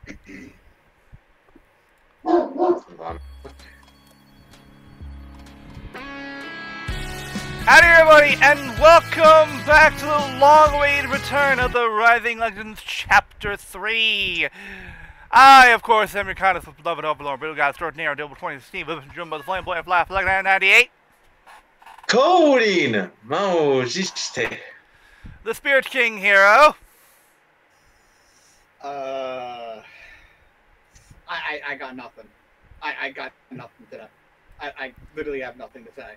Howdy everybody, and welcome back to the long-awaited return of the Rising Legends Chapter 3. I, of course, am your kindest beloved overlord, Riddle God, extraordinaire, Double 20, Steve, driven by the flame, boy, fly, like 998. Coding! Mojiste. The Spirit King Hero. I got nothing. I got nothing today. I literally have nothing to say.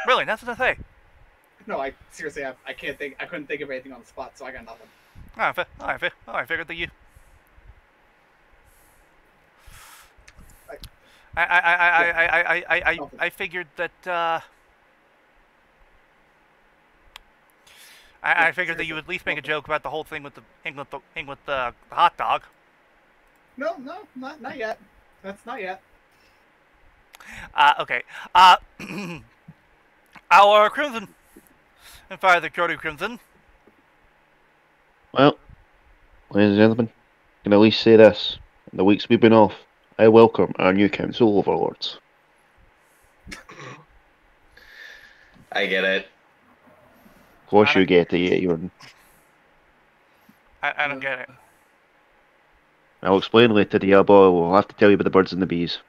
Really, nothing to say. No, I seriously have. I can't think. I couldn't think of anything on the spot, so I got nothing. I figured that you. I figured that. I figured that you would at least make a joke about the whole thing with the hot dog. No, not yet. That's not yet. Okay. Our Crimson and Father Cody Crimson. Well, ladies and gentlemen, I can at least say this. In the weeks we've been off, I welcome our new council overlords. I get it. Of course you get it, Jordan. I don't get it. I'll explain later, DLBot. We'll have to tell you about the birds and the bees.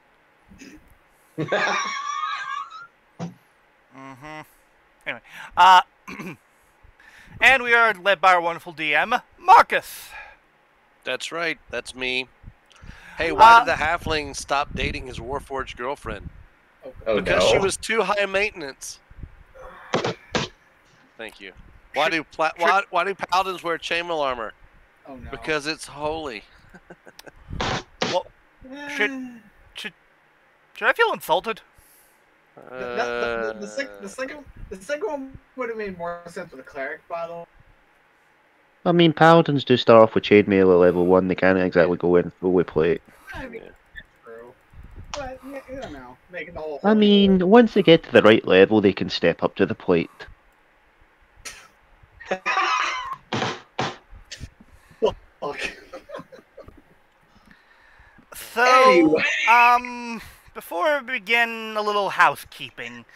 Anyway, and we are led by our wonderful DM, Markus. That's right, that's me. Hey, why did the halfling stop dating his Warforged girlfriend? Because she was too high maintenance. Thank you. Why do paladins wear chainmail armor? Oh no. Because it's holy. Well, should I feel insulted? The second one would have made more sense with a cleric battle. I mean, paladins do start off with chainmail at level 1. They can't exactly go in fully plate. I mean, true. But, you don't know. Making the whole... I mean, once they get to the right level, they can step up to the plate. Fuck. So, Anyway. Before we begin, a little housekeeping.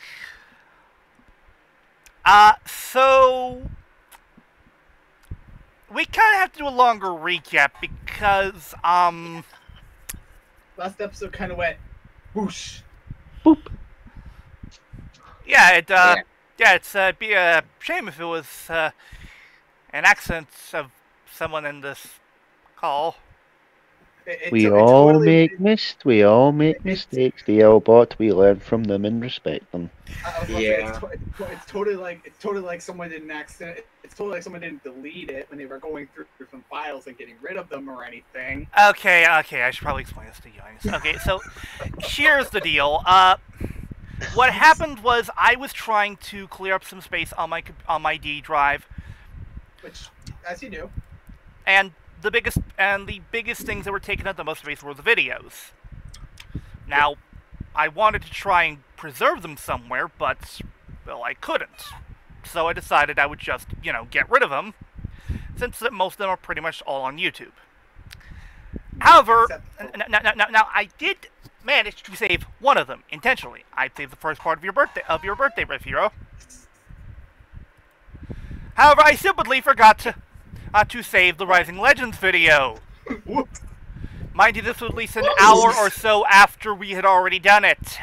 So we kind of have to do a longer recap because, Last episode kind of went whoosh. Boop. Yeah, it'd be a shame if it was an accident of someone in this call. We all make mistakes, DLBot. We learn from them and respect them. Yeah. It's totally like someone didn't accident. It's totally like someone didn't delete it when they were going through some files and getting rid of them or anything. Okay, I should probably explain this to you. Okay, so here's the deal. What happened was I was trying to clear up some space on my D drive, Which, as you do. and the biggest things that were taking up the most space were the videos. Now, I wanted to try and preserve them somewhere, but, well, I couldn't. So I decided I would just, get rid of them, since most of them are pretty much all on YouTube. However, now I did manage to save one of them intentionally. I saved the first part of your birthday riff, Hero. However, I simply forgot to save the Rising Legends video. Mind you, this was at least an hour or so after we had already done it.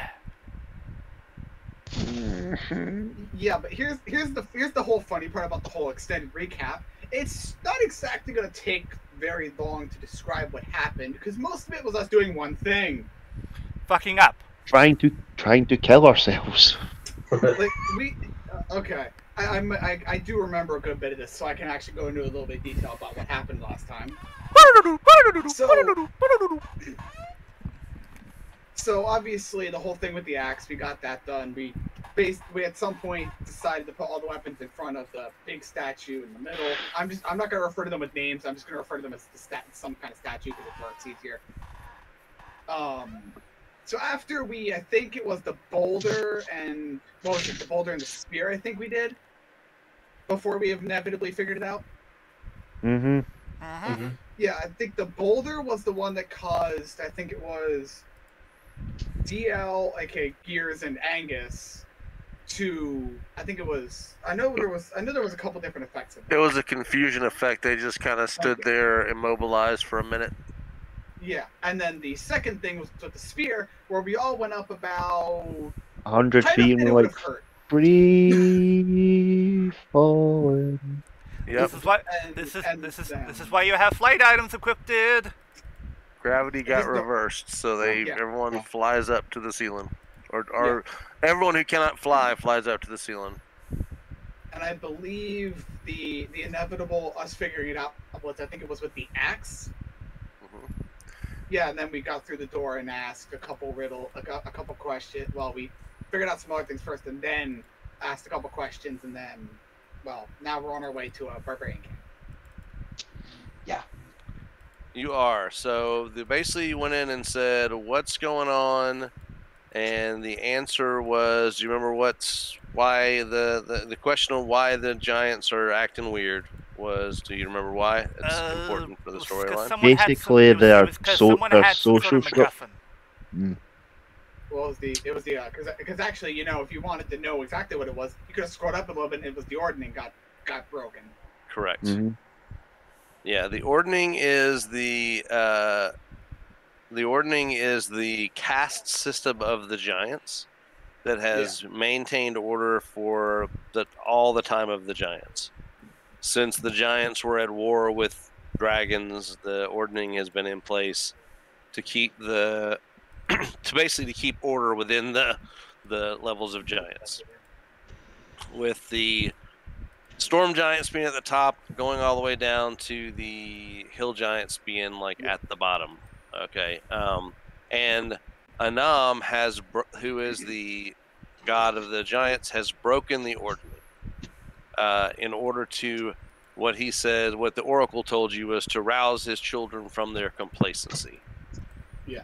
Yeah, but here's the whole funny part about the whole extended recap. It's not exactly going to take very long to describe what happened because most of it was us doing one thing: fucking up, trying to kill ourselves. Like okay. I do remember a good bit of this, so I can actually go into a little bit of detail about what happened last time. So obviously the whole thing with the axe, we got that done. We at some point decided to put all the weapons in front of the big statue in the middle. I'm not gonna refer to them with names. I'm just gonna refer to them as some kind of statue because it works easier. So after I think it was the boulder and what was it? The boulder and the spear. I think we did before we inevitably figured it out. Yeah, I think the boulder was the one that caused, I think it was DL, aka Gears and Angus, to, I think it was, I know there was a couple different effects of that. It was a confusion effect. They just kind of stood there immobilized for a minute. Yeah, and then the second thing was with the spear, where we all went up about 100 feet and we're like free falling. Yep. This is why you have flight items equipped. Gravity got reversed, so everyone flies up to the ceiling, or everyone who cannot fly flies up to the ceiling. And I believe the inevitable us figuring it out was, I think it was with the axe. Yeah, and then we got through the door and asked a couple questions. Well, we figured out some other things first, and then asked a couple questions, and then, well, now we're on our way to a barbarian camp. Yeah. You are. So basically you went in and said, what's going on? And the answer was, do you remember why the question on why the giants are acting weird was, do you remember why? It's important for the storyline. Basically, they are social structure. Well, it was the because actually, you know, if you wanted to know exactly what it was, you could have scrolled up a little bit, and it was the ordning got broken. Correct. Yeah, the ordning is the caste system of the giants that has maintained order for all the time of the giants. Since the giants were at war with dragons, the ordning has been in place to keep basically keep order within the levels of giants. With the storm giants being at the top, going all the way down to the hill giants being like at the bottom. Okay. And Anam who is the god of the giants, has broken the ordning. In order to, what the oracle told you was to rouse his children from their complacency. Yeah.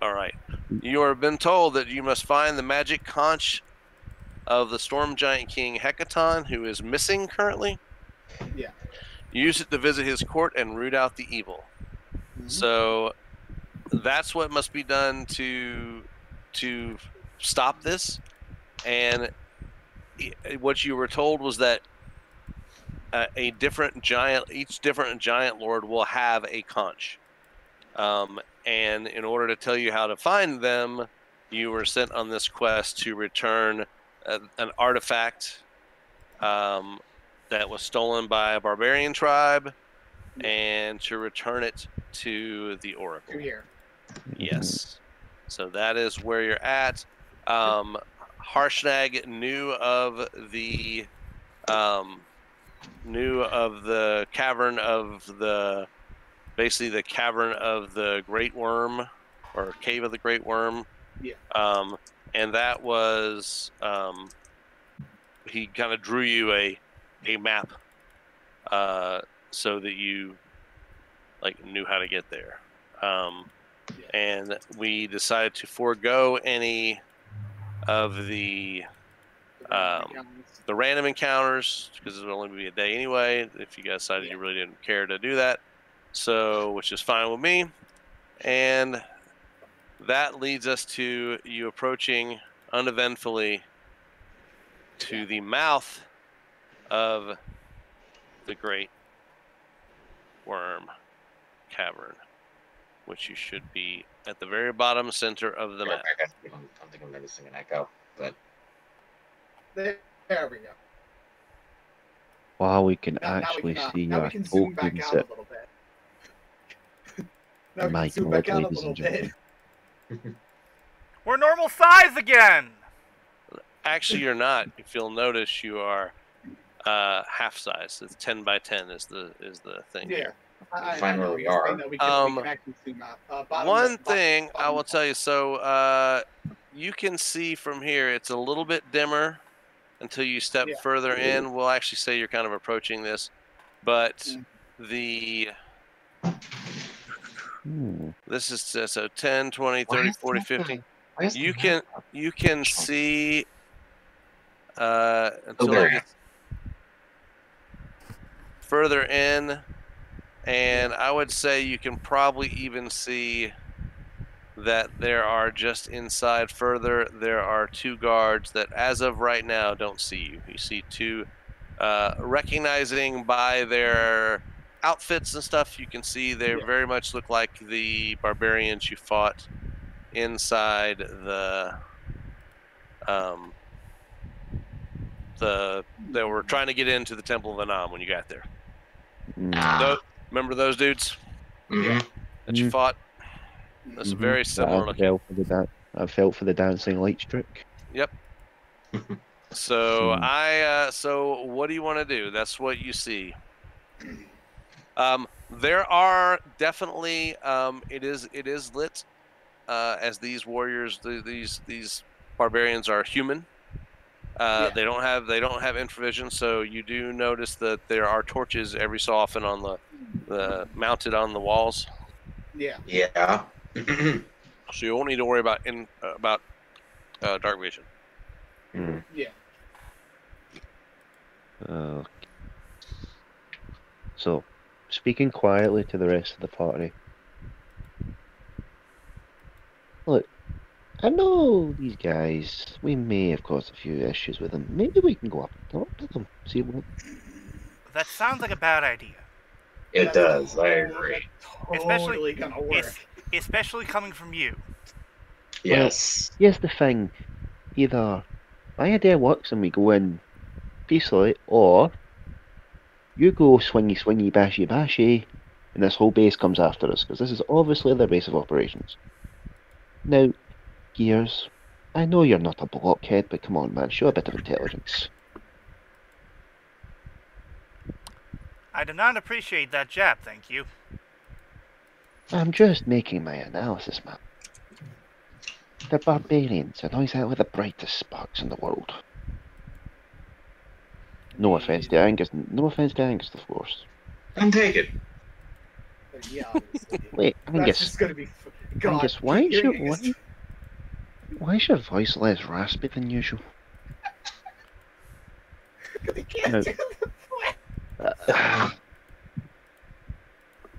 All right. You have been told that you must find the magic conch of the storm giant king Hecaton, who is missing currently. Yeah. Use it to visit his court and root out the evil. So that's what must be done to stop this. And what you were told was that each different giant lord will have a conch. And in order to tell you how to find them, you were sent on this quest to return an artifact that was stolen by a barbarian tribe, and to return it to the oracle. To here. Yes. So that is where you're at. Harshnag knew of the cavern of basically the cavern of the Great Worm, or Cave of the Great Worm. Yeah. And that was he kind of drew you a map so that you knew how to get there. And we decided to forego any of the random encounters, because it would only be a day anyway if you guys decided you really didn't care to do that. So, which is fine with me. And that leads us to you approaching uneventfully to the mouth of the Great Worm Cavern, which you should be at the very bottom center of the map. I don't think I'm noticing an echo, but there we go. Wow, we can actually see our zoom back out a little bit. Now we can zoom back out a little bit. We're normal size again! Actually, you're not. If you'll notice, you are half size. It's 10 by 10 is the thing here. Find where we are. One thing I will tell you, so you can see from here, it's a little bit dimmer until you step further in. We'll actually say you're kind of approaching this, but this is so 10, 20, 30, 40, 50. You can see until it gets further in, And I would say you can probably even see that there are just inside further, there are 2 guards that as of right now don't see you. You see 2, recognizing by their outfits and stuff, you can see they very much look like the barbarians you fought inside they were trying to get into the Temple of Anam when you got there. Remember those dudes that you fought? That's very similar looking. I felt for the dancing lights trick. Yep. So so what do you want to do? That's what you see. There are definitely it is lit as these warriors, these barbarians are human. They don't have infravision, so you do notice that there are torches every so often on the mounted on the walls. Yeah. Yeah. So you won't need to worry about dark vision. Yeah. So, speaking quietly to the rest of the party. Look, I know these guys. We may have caused a few issues with them. Maybe we can go up and talk to them. See what. That sounds like a bad idea. It does. I agree. Totally gonna work. Especially coming from you. Yes. Well, here's the thing. Either my idea works and we go in peacefully, or you go swingy, swingy, bashy, bashy, and this whole base comes after us, because this is obviously their base of operations. Now, Gears, I know you're not a blockhead, but come on, man, show a bit of intelligence. I do not appreciate that jab, thank you. I'm just making my analysis, man. The barbarians are always out with the brightest sparks in the world. No offense to Angus, of course. I'm taken. Yeah, obviously. Wait, That's Angus. just gonna be. God, Angus, why is your voice less raspy than usual? They can't No. do the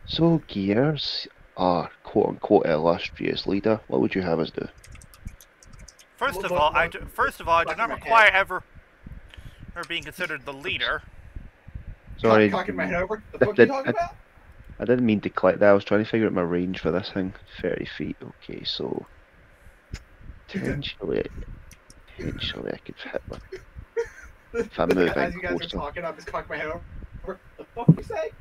So, Gears, our quote-unquote illustrious leader, what would you have us do? First of all, I do not require ever being considered the leader. Sorry, Cocking my head over. The fuck are you talking about? I didn't mean to click that. I was trying to figure out my range for this thing. 30 feet. Okay, so potentially I could hit with. If I move As you in guys are closer. talking, I'm just cocking my head over. The fuck you say?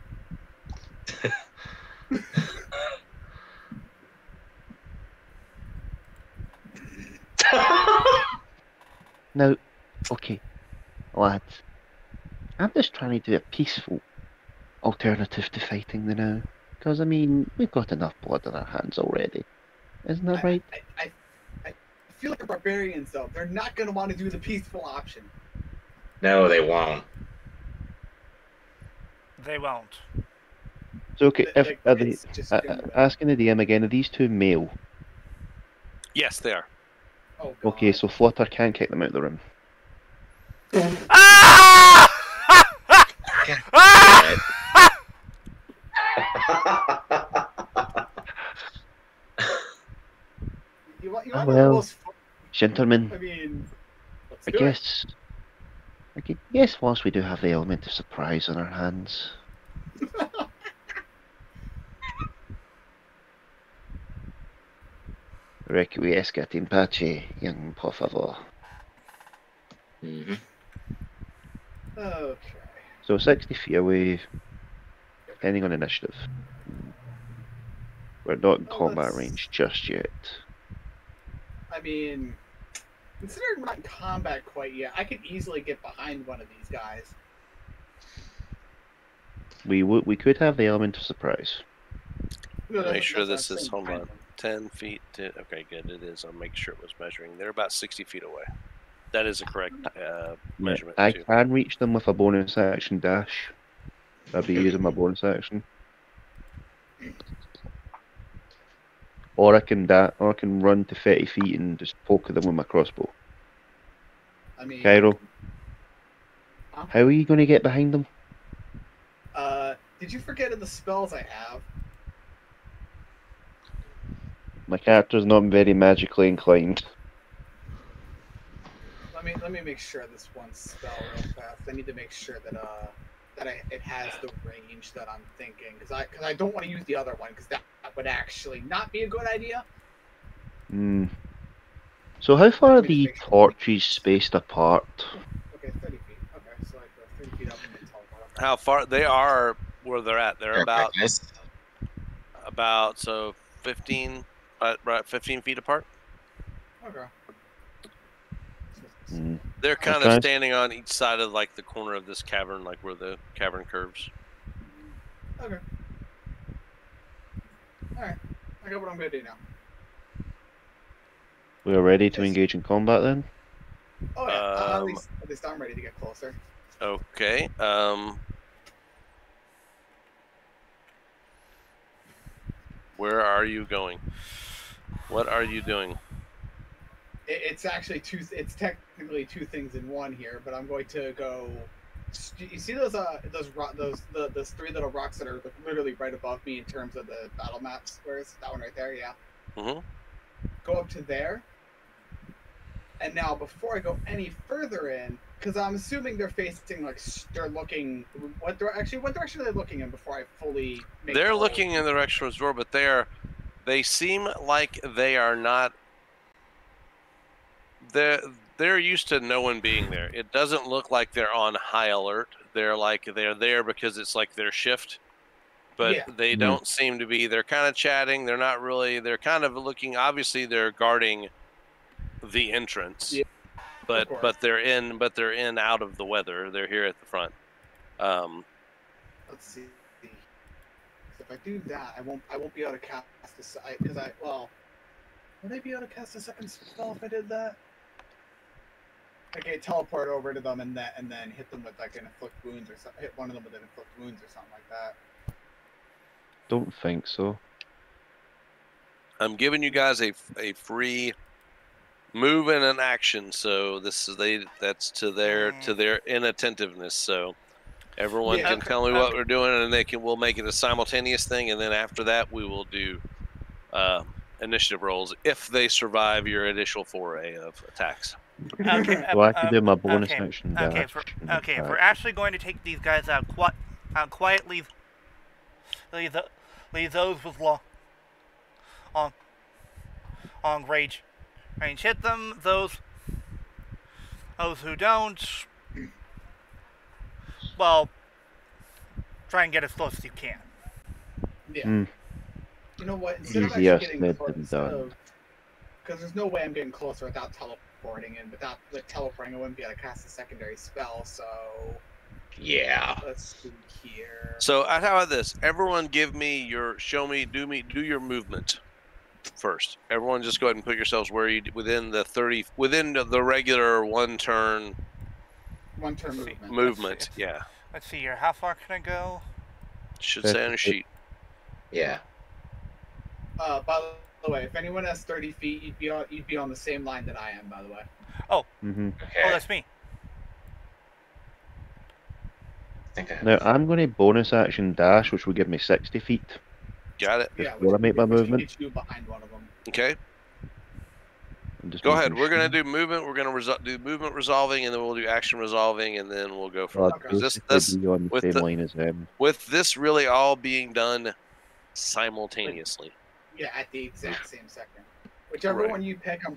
Now, okay, lads, I'm just trying to do a peaceful alternative to fighting the now. Because, I mean, we've got enough blood on our hands already. Isn't that right? I feel like the barbarians, though, they're not going to want to do the peaceful option. No, they won't. They won't. So, okay, if, Like, are they, it's just gonna- asking the DM again, are these two male? Yes, they are. Oh, God. Okay, so Flutter can't kick them out of the room. Ah! Ah! You want Oh, to well. most fun? Gentlemen, I mean, let's I do it. guess whilst we do have the element of surprise on our hands, requiescat in pace, young por favor. Okay. So 60 feet away, depending on initiative. We're not in combat that's- range just yet. I mean, considering we're not in combat quite yet, I could easily get behind one of these guys. We could have the element of surprise. No, Make sure that's this what I'm is, saying, hold behind on, them. 10 feet. Okay, good, it is. I'll make sure it was measuring. They're about 60 feet away. That is a correct measurement, I too. can reach them with a bonus action dash. I'll be using my bonus action. Or I can run to 30 feet and just poke at them with my crossbow. I mean, Cairo, Huh? how are you going to get behind them? Did you forget of the spells I have? My character's not very magically inclined. Let me make sure this one spell real fast. I need to make sure that it has the range that I'm thinking, because I don't want to use the other one, because that would actually not be a good idea. Hmm. So how far are Let me just the make sure. torches spaced apart? Okay, 30 feet. Okay, so I go 30 feet up and then teleport. How far they are where they're at? They're Okay, about so 15, right, 15 feet apart. Okay. Hmm. They're kind of Okay. standing on each side of like the corner of this cavern, like where the cavern curves. Okay. Alright. I got what I'm gonna do now. We are ready to Yes. engage in combat then? Oh yeah, at least I'm ready to get closer. Okay. Where are you going? What are you doing? It's actually it's technically two things in one here, but I'm going to go. You see those those three little rocks that are literally right above me in terms of the battle maps? Where's that one right there? Yeah. Mm-hmm. Go up to there. And now, before I go any further in, because I'm assuming they're facing they're looking. What direction are they looking in before I fully? They're looking in the direction of the door, but they seem like they are not. They're used to no one being there. It doesn't look like they're on high alert. They're there because it's like their shift. But Yeah. they don't seem to be. They're kind of chatting. They're not really. They're kind of looking. Obviously, they're guarding the entrance. Yeah, but they're in out of the weather. They're here at the front. Let's see. So if I do that, I won't be able to cast this because would I be able to cast a second spell if I did that? Okay, teleport over to them and then hit them with an inflict wounds or something. Hit one of them with an inflict wounds or something like that. Don't think so. I'm giving you guys a free move and an action, so that's to their inattentiveness. So everyone can tell me what we're doing, and we'll make it a simultaneous thing, and then after that we will do initiative rolls if they survive your initial foray of attacks. Okay. So I can do my bonus okay, action. if we're actually going to take these guys out quietly, leave those with long range hit them. Those who don't, well, try and get as close as you can. Yeah. You know what? Instead of Easiest actually getting close, because there's no way I'm getting closer without teleporting, and with teleporting, I wouldn't be able to cast a secondary spell. So yeah. Let's see here. So how about this? Everyone, do your movement first. Everyone, just go ahead and put yourselves within the regular one turn movement. Yeah. Let's see here. How far can I go? Should say on a sheet. Yeah. By the way, if anyone has 30 feet, you'd be on the same line that I am. By the way. Oh. Mm-hmm. Okay. Oh, that's me. Now I'm going to bonus action dash, which will give me 60 feet. Got it. Yeah. Before I make my movement. Get you behind one of them. Okay. Go ahead. We're going to do movement. We're going to do movement resolving, and then we'll do action resolving, and then we'll go from there. With this really all being done simultaneously. Yeah, at the exact same second. Whichever one you pick and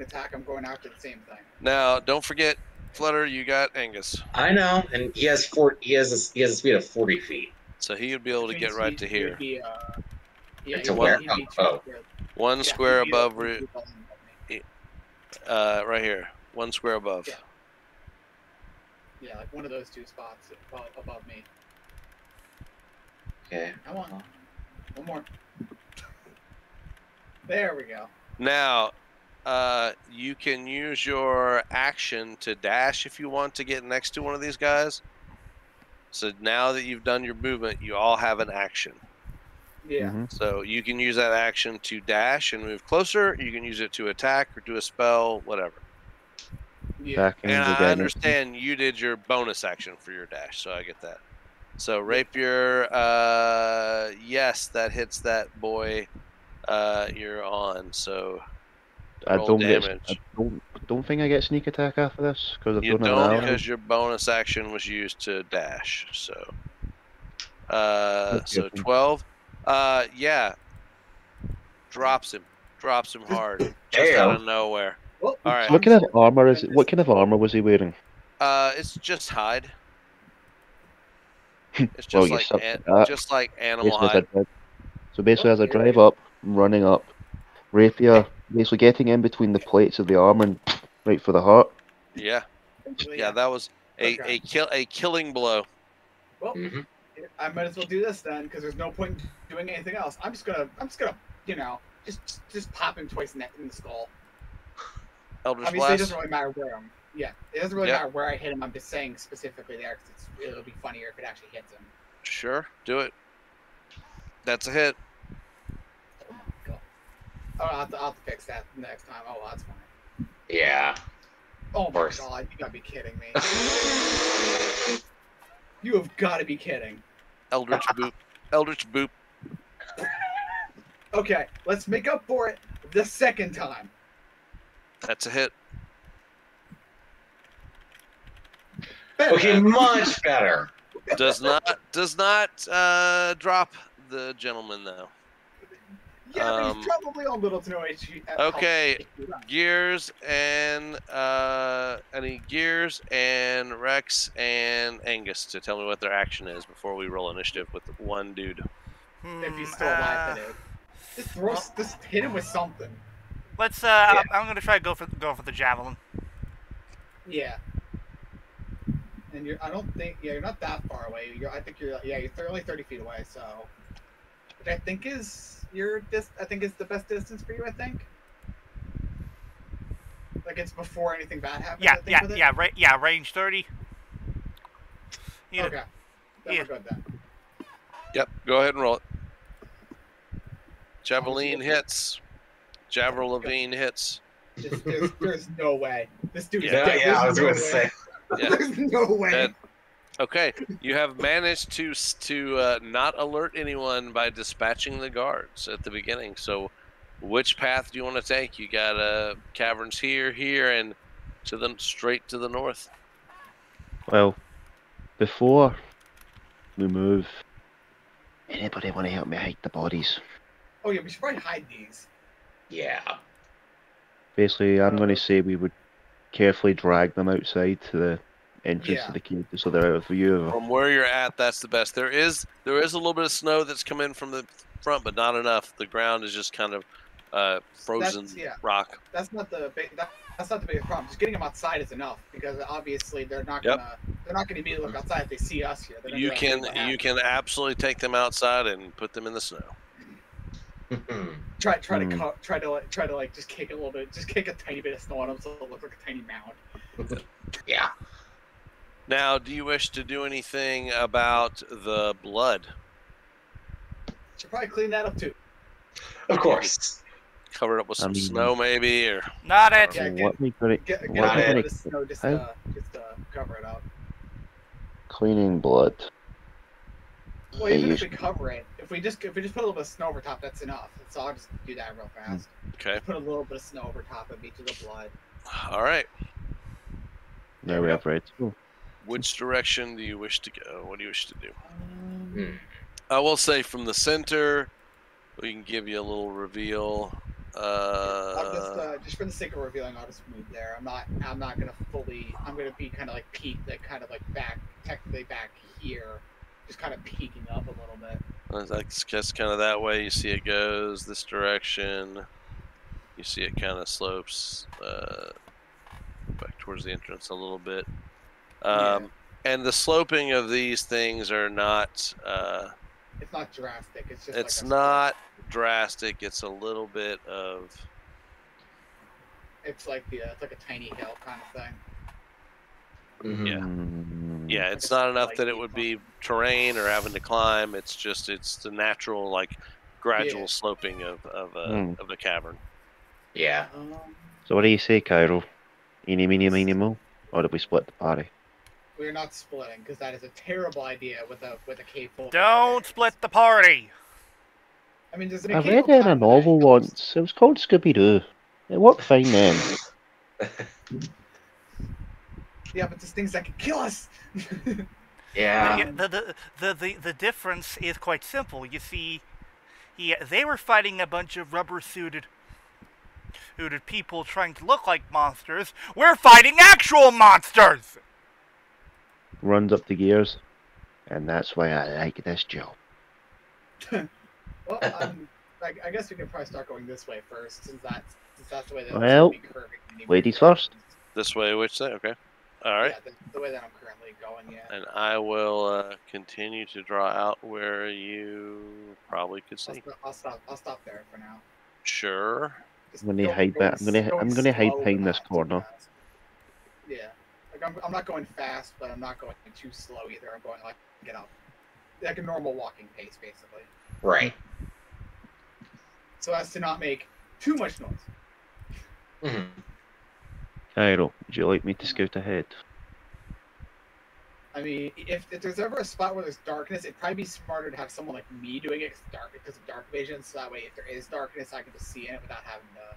attack, I'm going after the same thing. Now, don't forget, Flutter, you got Angus. I know, and he has a speed of 40 feet. So he would be able to get right to here. To where? One square above. Right here. One square above. Yeah, like one of those two spots above me. Okay. Come on. One more. There we go. Now, you can use your action to dash if you want to get next to one of these guys. So now that you've done your movement, you all have an action. Yeah. Mm-hmm. So you can use that action to dash and move closer. You can use it to attack or do a spell, whatever. Yeah. And I understand you did your bonus action for your dash, so I get that. So rapier, yes, that hits that boy. You're on. So I roll don't damage. get. I don't think I get sneak attack after this because I You don't have an don't arrow. because your bonus action was used to dash. So, so 12. Yeah, drops him hard, just out of nowhere. Well, All right. What kind of armor is it? What kind of armor was he wearing? It's just hide. It's Well, just you like suck at that. just like animal Basically, hide. so basically, as I drive up, I'm running up, rapier, basically getting in between the plates of the armor and right for the heart. Yeah, yeah, that was a killing blow. Well, I might as well do this then, because there's no point in doing anything else. I'm just gonna, you know, just pop him twice in the skull. Eldritch Obviously, Blast. it doesn't really matter where I'm. Yeah, it doesn't really matter where I hit him. I'm just saying specifically there, because it'll be funnier if it actually hits him. Sure, do it. That's a hit. Oh my god. Oh, I'll have to fix that next time. Oh, that's fine. Yeah. Oh my god, you gotta be kidding me. You have got to be kidding. Eldritch Boop. Eldritch Boop. Okay, let's make up for it the second time. That's a hit. Better. Okay, much better. Does not drop the gentleman though. Yeah, but he's probably on little to no HP. Okay, Gears and Gears and Rex and Angus to tell me what their action is before we roll initiative with one dude. If he's still alive today. Just hit him with something. Let's. I'm gonna try to go for the javelin. Yeah. And you're not that far away. I think you're only 30 feet away. So, which I think is the best distance for you. I think. Like it's before anything bad happens. Yeah, range 30. Okay. Then we're good then. Yep, go ahead and roll it. Javelin hits. Javelin hits. There's no way. This dude is Yeah, dead. I was going to way. say. Yeah. There's no way. Okay, you have managed to not alert anyone by dispatching the guards at the beginning. So, which path do you want to take? You got caverns here, and straight to the north. Well, before we move, anybody want to help me hide the bodies? Oh yeah, we should probably hide these. Yeah. Basically, I'm going to say we would carefully drag them outside to the entrance to the cave so they're out of view. From where you're at, that's the best. There is a little bit of snow that's come in from the front, but not enough. The ground is just kind of frozen rock. That's not the biggest problem. Just getting them outside is enough because obviously they're not gonna be able to look outside if they see us here. You can absolutely take them outside and put them in the snow. Try to like just kick a little bit, just kick a tiny bit of snow on them so it looks like a tiny mound. Yeah. Now, do you wish to do anything about the blood? Should probably clean that up too. Of course. Cover it up with some snow, maybe, or not it. Yeah, get a bit of snow just to cover it up. Cleaning blood. Well, even if we cover it, if we just put a little bit of snow over top, that's enough. So I'll just do that real fast. Okay. Just put a little bit of snow over top of each of the blood. All right. There we have right. Which direction do you wish to go? What do you wish to do? I will say from the center, we can give you a little reveal. Just for the sake of revealing, I'll just move there. I'm not gonna fully. I'm gonna be kind of like peeked, like kind of like technically back here, just kind of peeking up a little bit. I guess kind of that way. You see it goes this direction. You see it kind of slopes back towards the entrance a little bit. And the sloping of these things are not. It's not drastic. It's just. It's not drastic. It's a little bit of. It's like it's like a tiny hill kind of thing. Yeah. Yeah, it's not enough that it would be terrain or having to climb. It's just the natural like gradual sloping of the cavern. Yeah. So what do you say, Cairo? Eeny, meeny, miny, mo? Or do we split the party? We are not splitting because that is a terrible idea with a cave full. Don't split the party. I mean, there's I read it in a novel once. It was called Scooby-Doo. It worked fine then. Yeah, but there's things that can kill us. Yeah. The difference is quite simple. You see, they were fighting a bunch of rubber-suited people trying to look like monsters. We're fighting actual monsters! Runs up the gears. And that's why I like this job. Well, I guess we can probably start going this way first, since that's the way that Well, I'm curving. ladies first. This way, which way? Okay. All right. Yeah, the way that I'm currently going, yeah. And I will continue to draw out where you probably could see. I'll stop there for now. Sure. Just I'm gonna go- hide going- back. I'm gonna going hide slow, behind but this not too corner. fast. Yeah, like I'm not going fast, but I'm not going too slow either. I'm going like a normal walking pace, basically, Right. so as to not make too much noise. Mhm. Cairo, would you like me to scout ahead? I mean, if there's ever a spot where there's darkness, it'd probably be smarter to have someone like me doing it because of dark vision, so that way if there is darkness, I can just see in it without having to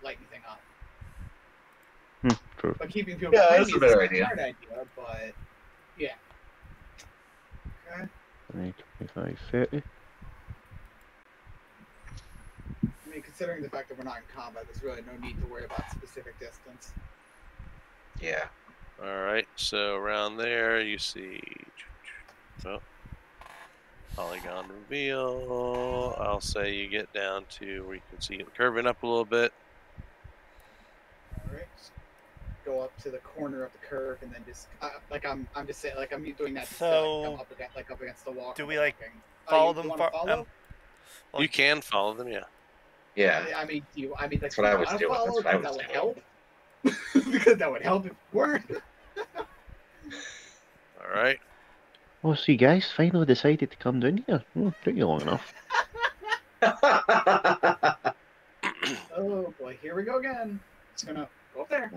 light anything up. True. But keeping people Yeah, behind that's me a is better a idea. smart idea, but yeah. Okay. 25, 30. I mean, considering the fact that we're not in combat, there's really no need to worry about specific distance. Yeah. All right. So around there, you see. Oh, polygon reveal. I'll say you get down to where you can see it curving up a little bit. All right. Go up to the corner of the curve and then just I'm just saying like I'm doing that. Just So, to, like, up against the wall. do when we, I'm like, walking. follow You them wanna follow? Well, You can follow them, yeah. Yeah. I mean, like, That's what I was wanna doing. follow That's what I because was that would doing. help. Because that would help if it weren't. All right. Oh, so you guys finally decided to come down here. Took you long enough. Oh boy, here we go again. It's gonna go up there.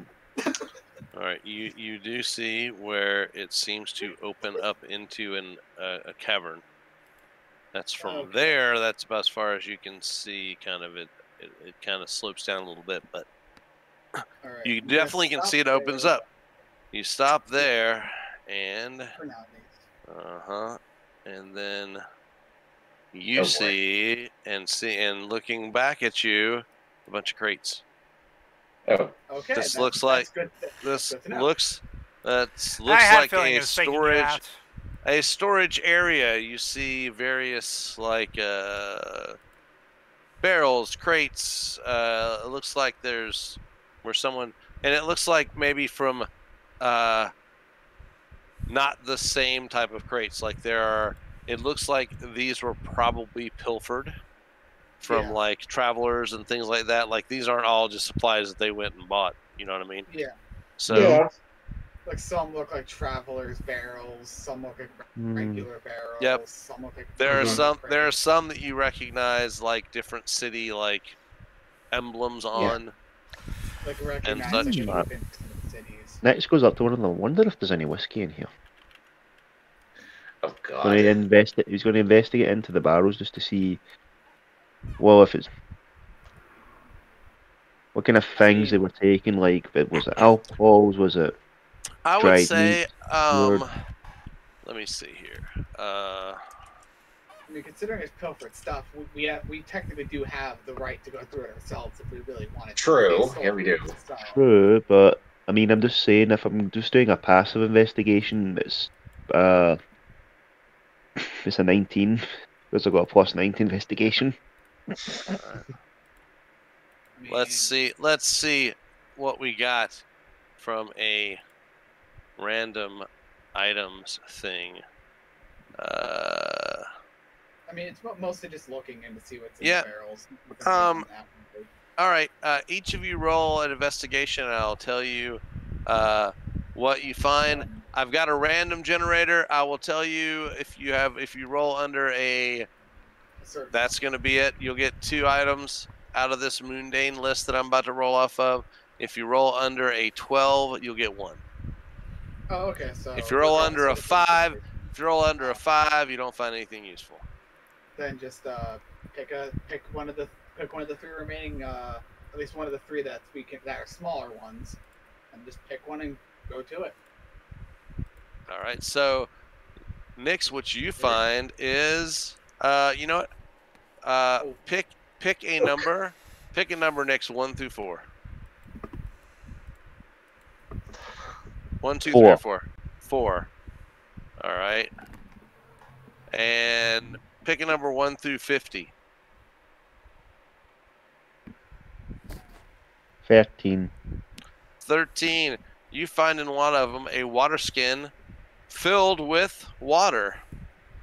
All right. You do see where it seems to open up into a cavern. That's from Okay. there. That's about as far as you can see. Kind of it kind of slopes down a little bit, but All right. you I'm gonna definitely can stop see it opens there up. You stop there, and for now, at least. and then you Oh, boy. see looking back at you, a bunch of crates. Oh. Okay. This that's- looks like- that's good. This Good to know. looks I looks had a like feeling it a was faking you storage out. a storage area. You see various like barrels, crates. It looks like there's where someone, and it looks like maybe from not the same type of crates. Like there are. It looks like these were probably pilfered from Yeah. like travelers and things like that. Like these aren't all just supplies that they went and bought. You know what I mean? Yeah. So. Yeah. Like some look like travelers' barrels, some look like regular barrels. Yep. Some look like There are Mhm. some. crates. There are some that you recognize, like different city like emblems on. like and recognized such. like in different cities. Next goes up to one of them. Wonder if there's any whiskey in here. Oh God. He's going to investigate into the barrels just to see. Well, if it's what kind of things they were taking. Like, was it alcohols? Was it? I would Dried say. wood. Let me see here. I mean, considering it's pilfered stuff, we technically do have the right to go through it ourselves if we really wanted to. True. They sold Yeah, we do. it, so- True, but I mean, I'm just saying if I'm just doing a passive investigation, it's a 19 because I got a plus 19 investigation. I mean, Let's see. Let's see what we got from a random items thing. I mean, it's mostly just looking in to see what's in Yeah. the barrels. All right. Each of you roll an investigation, and I'll tell you what you find. I've got a random generator. I will tell you if you roll under a. That's going to be it. You'll get 2 items out of this mundane list that I'm about to roll off of. If you roll under a 12, you'll get 1. Oh, okay. So If you roll under a regardless of 5, if you roll under a 5, you don't find anything useful. then just pick one of the 3 remaining, at least one of the 3 that are smaller ones, and just pick one and go to it. All right. So, Nix, what you find is, you know what? Pick a number. Pick a number, Nix, 1 through 4. 1, 2, 3, or 4. 4. All right. And pick a number 1 through 50. 13. 13. You find in one of them a water skin filled with water.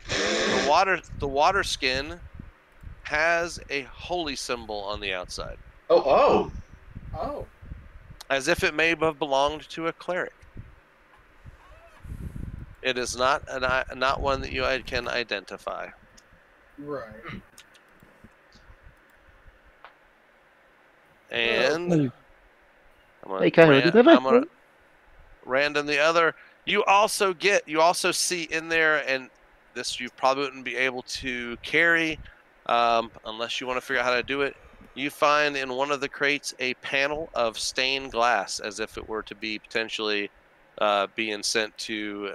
The water skin has a holy symbol on the outside, Oh. as if it may have belonged to a cleric. It is not one that you can identify. Right. And They kind of did I'm gonna random the other. You also see in there, and this you probably wouldn't be able to carry unless you want to figure out how to do it. You find in one of the crates a panel of stained glass, as if it were to be potentially being sent to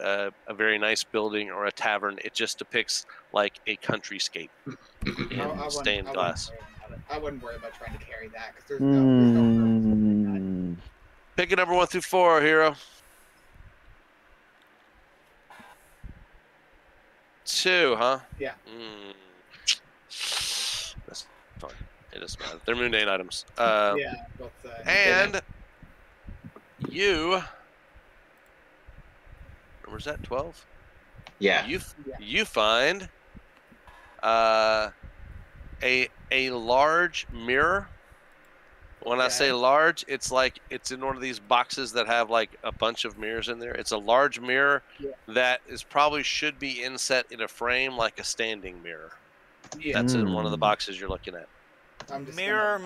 a very nice building or a tavern. It just depicts like a countryscape in stained glass. I wouldn't worry about trying to carry that because there's no Pick a number 1 through 4, Hero. 2, huh? Yeah. That's fine. It doesn't matter. They're mundane items. Yeah. And you. Was that 12? Yeah. You find a large mirror. When I say large, it's like it's in one of these boxes that have like a bunch of mirrors in there. It's a large mirror that is probably should be inset in a frame like a standing mirror. Yeah. That's in one of the boxes you're looking at. Mirror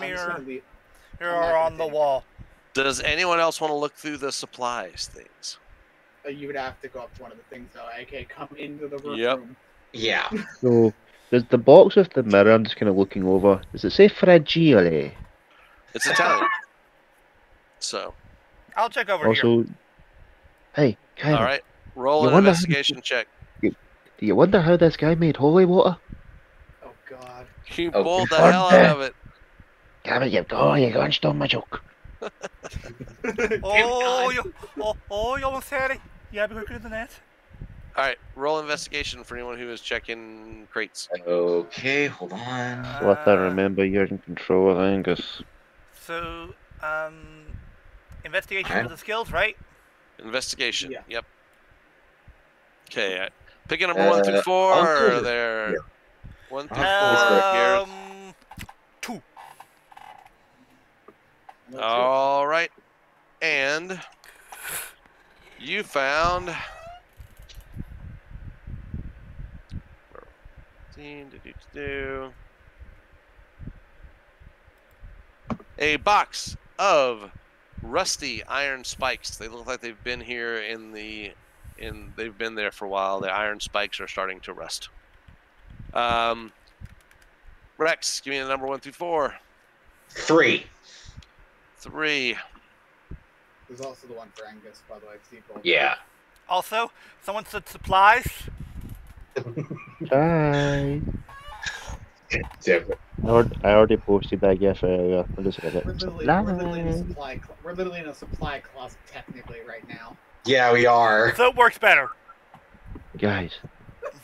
on the wall. Does anyone else want to look through the supplies things? You would have to go up to one of the things though, aka come into the room. Yep. Yeah. So, does the box with the mirror, I'm just kind of looking over, does it say fragile? It's Italian. So. I'll check over here. Also, hey, Kyra. All right. Roll an investigation check. Do you wonder how this guy made holy water? Oh, God. You pulled the hell out of it. Damn it, you gone stole my joke. You almost had it. Yeah, but quicker than that. All right, roll investigation for anyone who is checking crates. Okay, hold on. Flutter, remember you're in control of Angus. So, investigation for the skills, right? Investigation. Yeah. Yep. Okay, pick a number 1 through 4 there. Yeah. 1 through 4. 2. All right, and you found. A box of rusty iron spikes. They look like they've been here they've been there for a while. The iron spikes are starting to rust. Rex, give me the number 1 through 4. 3. 3. There's also the one for Angus, by the way. Yeah. Also, someone said supplies. Hi. I already posted that GIF earlier. I'll just get it. We're literally in a supply closet technically right now. Yeah, we are. So it works better. Guys,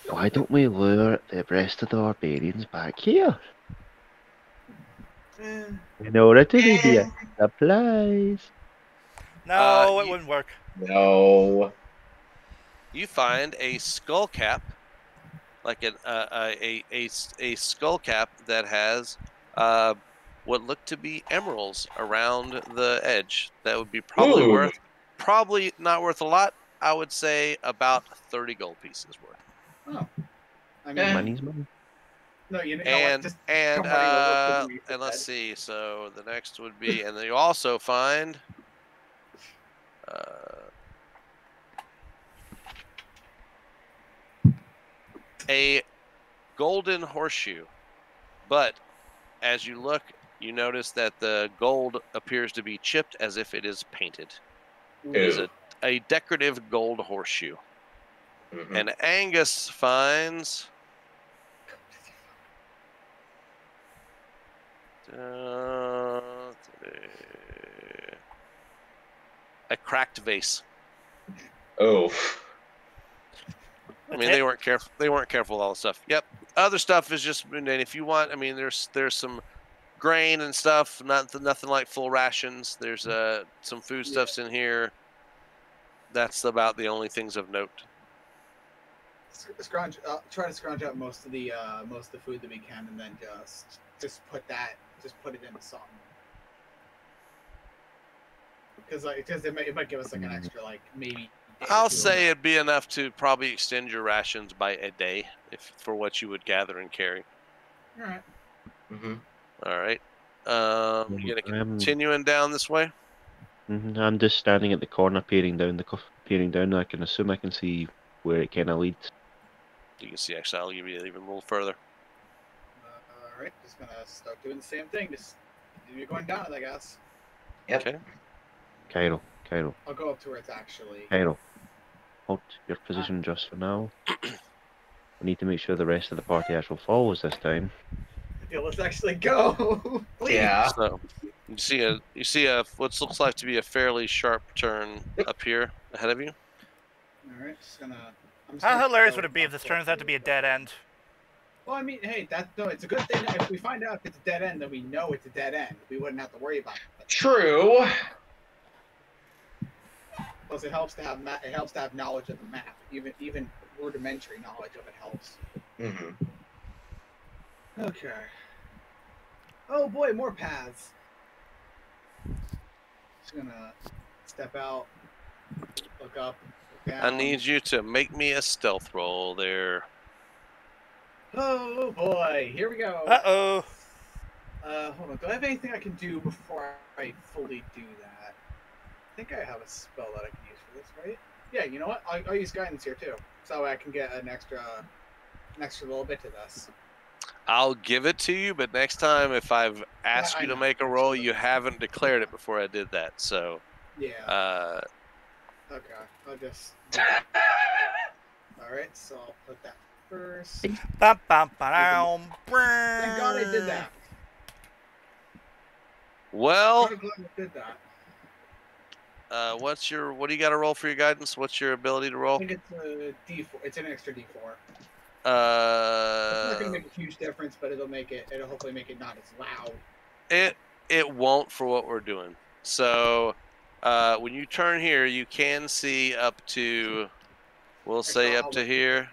why don't we lure the rest of the barbarians back here? In order to give you supplies. No, it wouldn't work. No. You find a skull cap, like a skull cap that has what look to be emeralds around the edge. That would be probably not worth a lot. I would say about 30 gold pieces worth. Oh, I mean, Money's money. No, you know and what? and let's see. So the next would be, and then you also find a golden horseshoe. But as you look, you notice that the gold appears to be chipped as if it is painted. It is a decorative gold horseshoe. Mhm. And Angus finds a cracked vase. Oh. I mean, they weren't careful. They weren't careful with all the stuff. Yep. Other stuff is just, and if you want, I mean, there's some grain and stuff. Nothing like full rations. There's some foodstuffs in here. That's about the only things of note. Scrounge. Try to scrounge out most of the food that we can, and then just put it into something. Because it might give us like an extra maybe. I'll say it'd be enough to probably extend your rations by a day for what you would gather and carry. All right. Mm-hmm. All right. You gonna continuing down this way? I'm just standing at the corner, peering down. I can assume I can see where it kind of leads. You can see. Actually, I'll give you even a little further. All right. Just gonna start doing the same thing. Just you're going down it, I guess. Yep. Okay. Cairo. I'll go up to where it's actually. Cairo. Hold your position just for now. We need to make sure the rest of the party actually follows this time. Yeah, let's actually go. Please. Yeah. So you see a what looks like to be a fairly sharp turn up here ahead of you. All right, How hilarious would it be if this turns out to be a dead end? Well, I mean, hey, it's a good thing. If we find out it's a dead end, then we know it's a dead end. We wouldn't have to worry about it. True. Plus, it helps to have knowledge of the map. Even rudimentary knowledge of it helps. Mm-hmm. Okay. Oh boy, more paths. Just gonna step out, look up, look down. I need you to make me a stealth roll there. Oh boy, here we go. Uh-oh. Hold on. Do I have anything I can do before I fully do that? I think I have a spell that I can use for this, right? Yeah, you know what? I'll use guidance here too, so I can get an extra little bit to this. I'll give it to you, but next time if I've asked you to make a roll, you haven't declared it before I did that. So yeah. Okay, I'll just. All right, so I'll put that first. Thank God I did that. Well, I'm glad I did that. Uh, what do you got to roll for your guidance? What's your ability to roll? I think it's a D4. It's an extra D4. It's not gonna make a huge difference, but it'll hopefully make it not as loud. It won't for what we're doing. So when you turn here, you can see up to, we'll say up to here.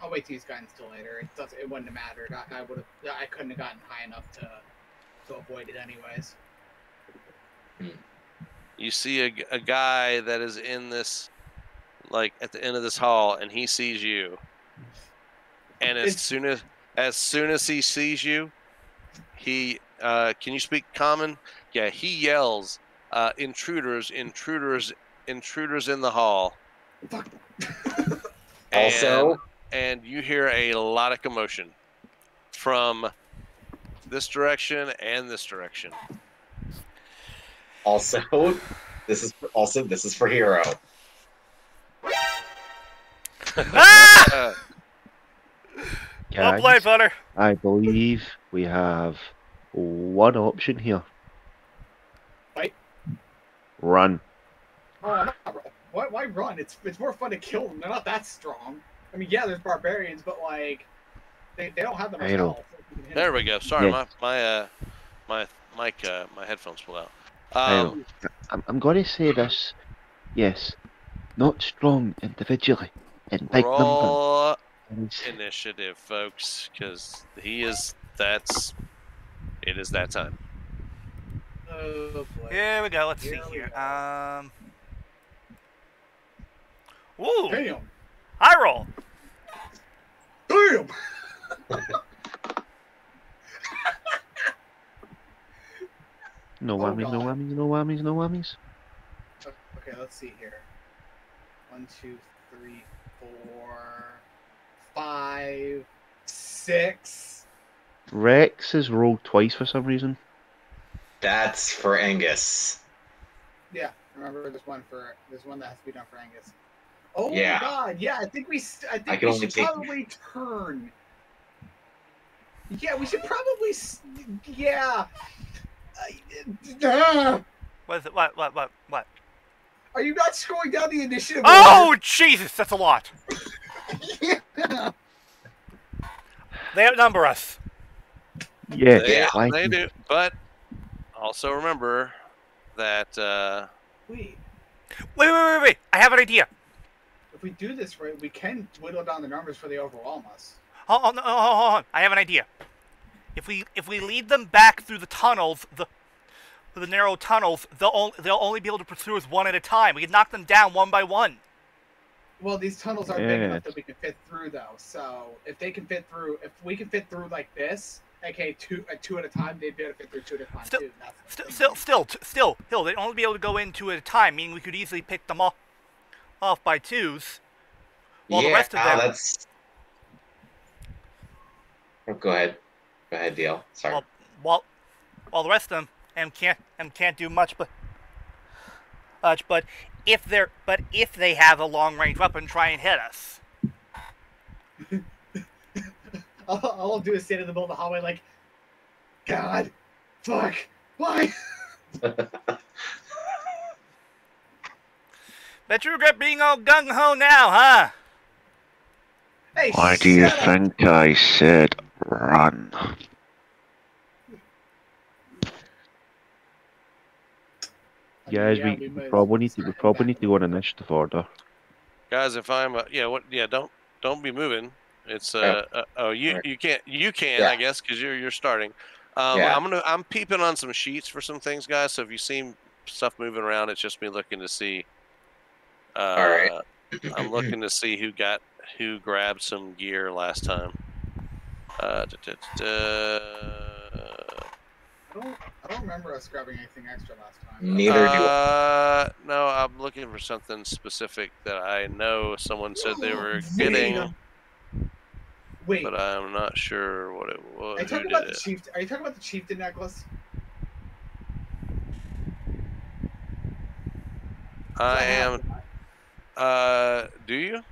I'll wait to use guidance till later. It wouldn't have mattered. I couldn't have gotten high enough to avoid it anyways. You see a guy that is in this, like at the end of this hall, and he sees you. And as soon as he sees you, he can you speak common? Yeah, he yells, intruders in the hall. And you hear a lot of commotion from this direction and this direction. This is for Hero. Well played, Flutter. I believe we have one option here. Fight. Run. Why run? It's more fun to kill them. They're not that strong. I mean, yeah, there's barbarians, but like they don't have that much health. There we go. Sorry, Yeah. my headphones pulled out. I'm going to say this. Yes, not strong individually, in big numbers. Roll initiative, folks, because it is that time. Oh boy. Here we go. Let's see here. Woo! Damn. High roll. Damn. No whammies. Okay, let's see here. 1, 2, 3, 4, 5, 6. Rex is rolled twice for some reason. That's for Angus. Yeah, remember there's one that has to be done for Angus. Oh Yeah. my god, yeah, I think we can only should take- probably turn. Yeah, we should probably yeah. What is it? What? Are you not scrolling down the initiative? Oh, Jesus, that's a lot. Yeah. They outnumber us. Yeah, They do. But also remember that Wait, Wait. I have an idea. if we do this right, we can whittle down the numbers for the overall must. Hold on. I have an idea. If we lead them back through the tunnels, the narrow tunnels, they'll only be able to pursue us one at a time. We can knock them down one by one. Well, these tunnels aren't big enough that we can fit through, though. So if we can fit through like this, okay, two at a time, they'd be able to fit through 2 at a time too. Still, Hill, they'd only be able to go in 2 at a time, meaning we could easily pick them off by twos. While the rest of them. That's. Oh, go ahead, DL. Sorry. While the rest of them can't do much, but if they have a long range weapon, try and hit us. All I'll do is stand in the middle of the hallway like, God, fuck, why? Bet you regret being all gung ho now, huh? Hey, Why do you shut up. think I said run? Guys, Yeah, we might as probably well need to start go in initiative order. guys, if I'm don't be moving. It's you can Yeah. I guess because you're starting. Yeah. I'm peeping on some sheets for some things, guys. So if you see stuff moving around, it's just me looking to see. All right. I'm looking to see who grabbed some gear last time. I don't remember us grabbing anything extra last time. Neither do I. No, I'm looking for something specific that I know someone said they were getting, Wait, but I'm not sure what it was. are you talking about the chieftain necklace? I have am. Do you?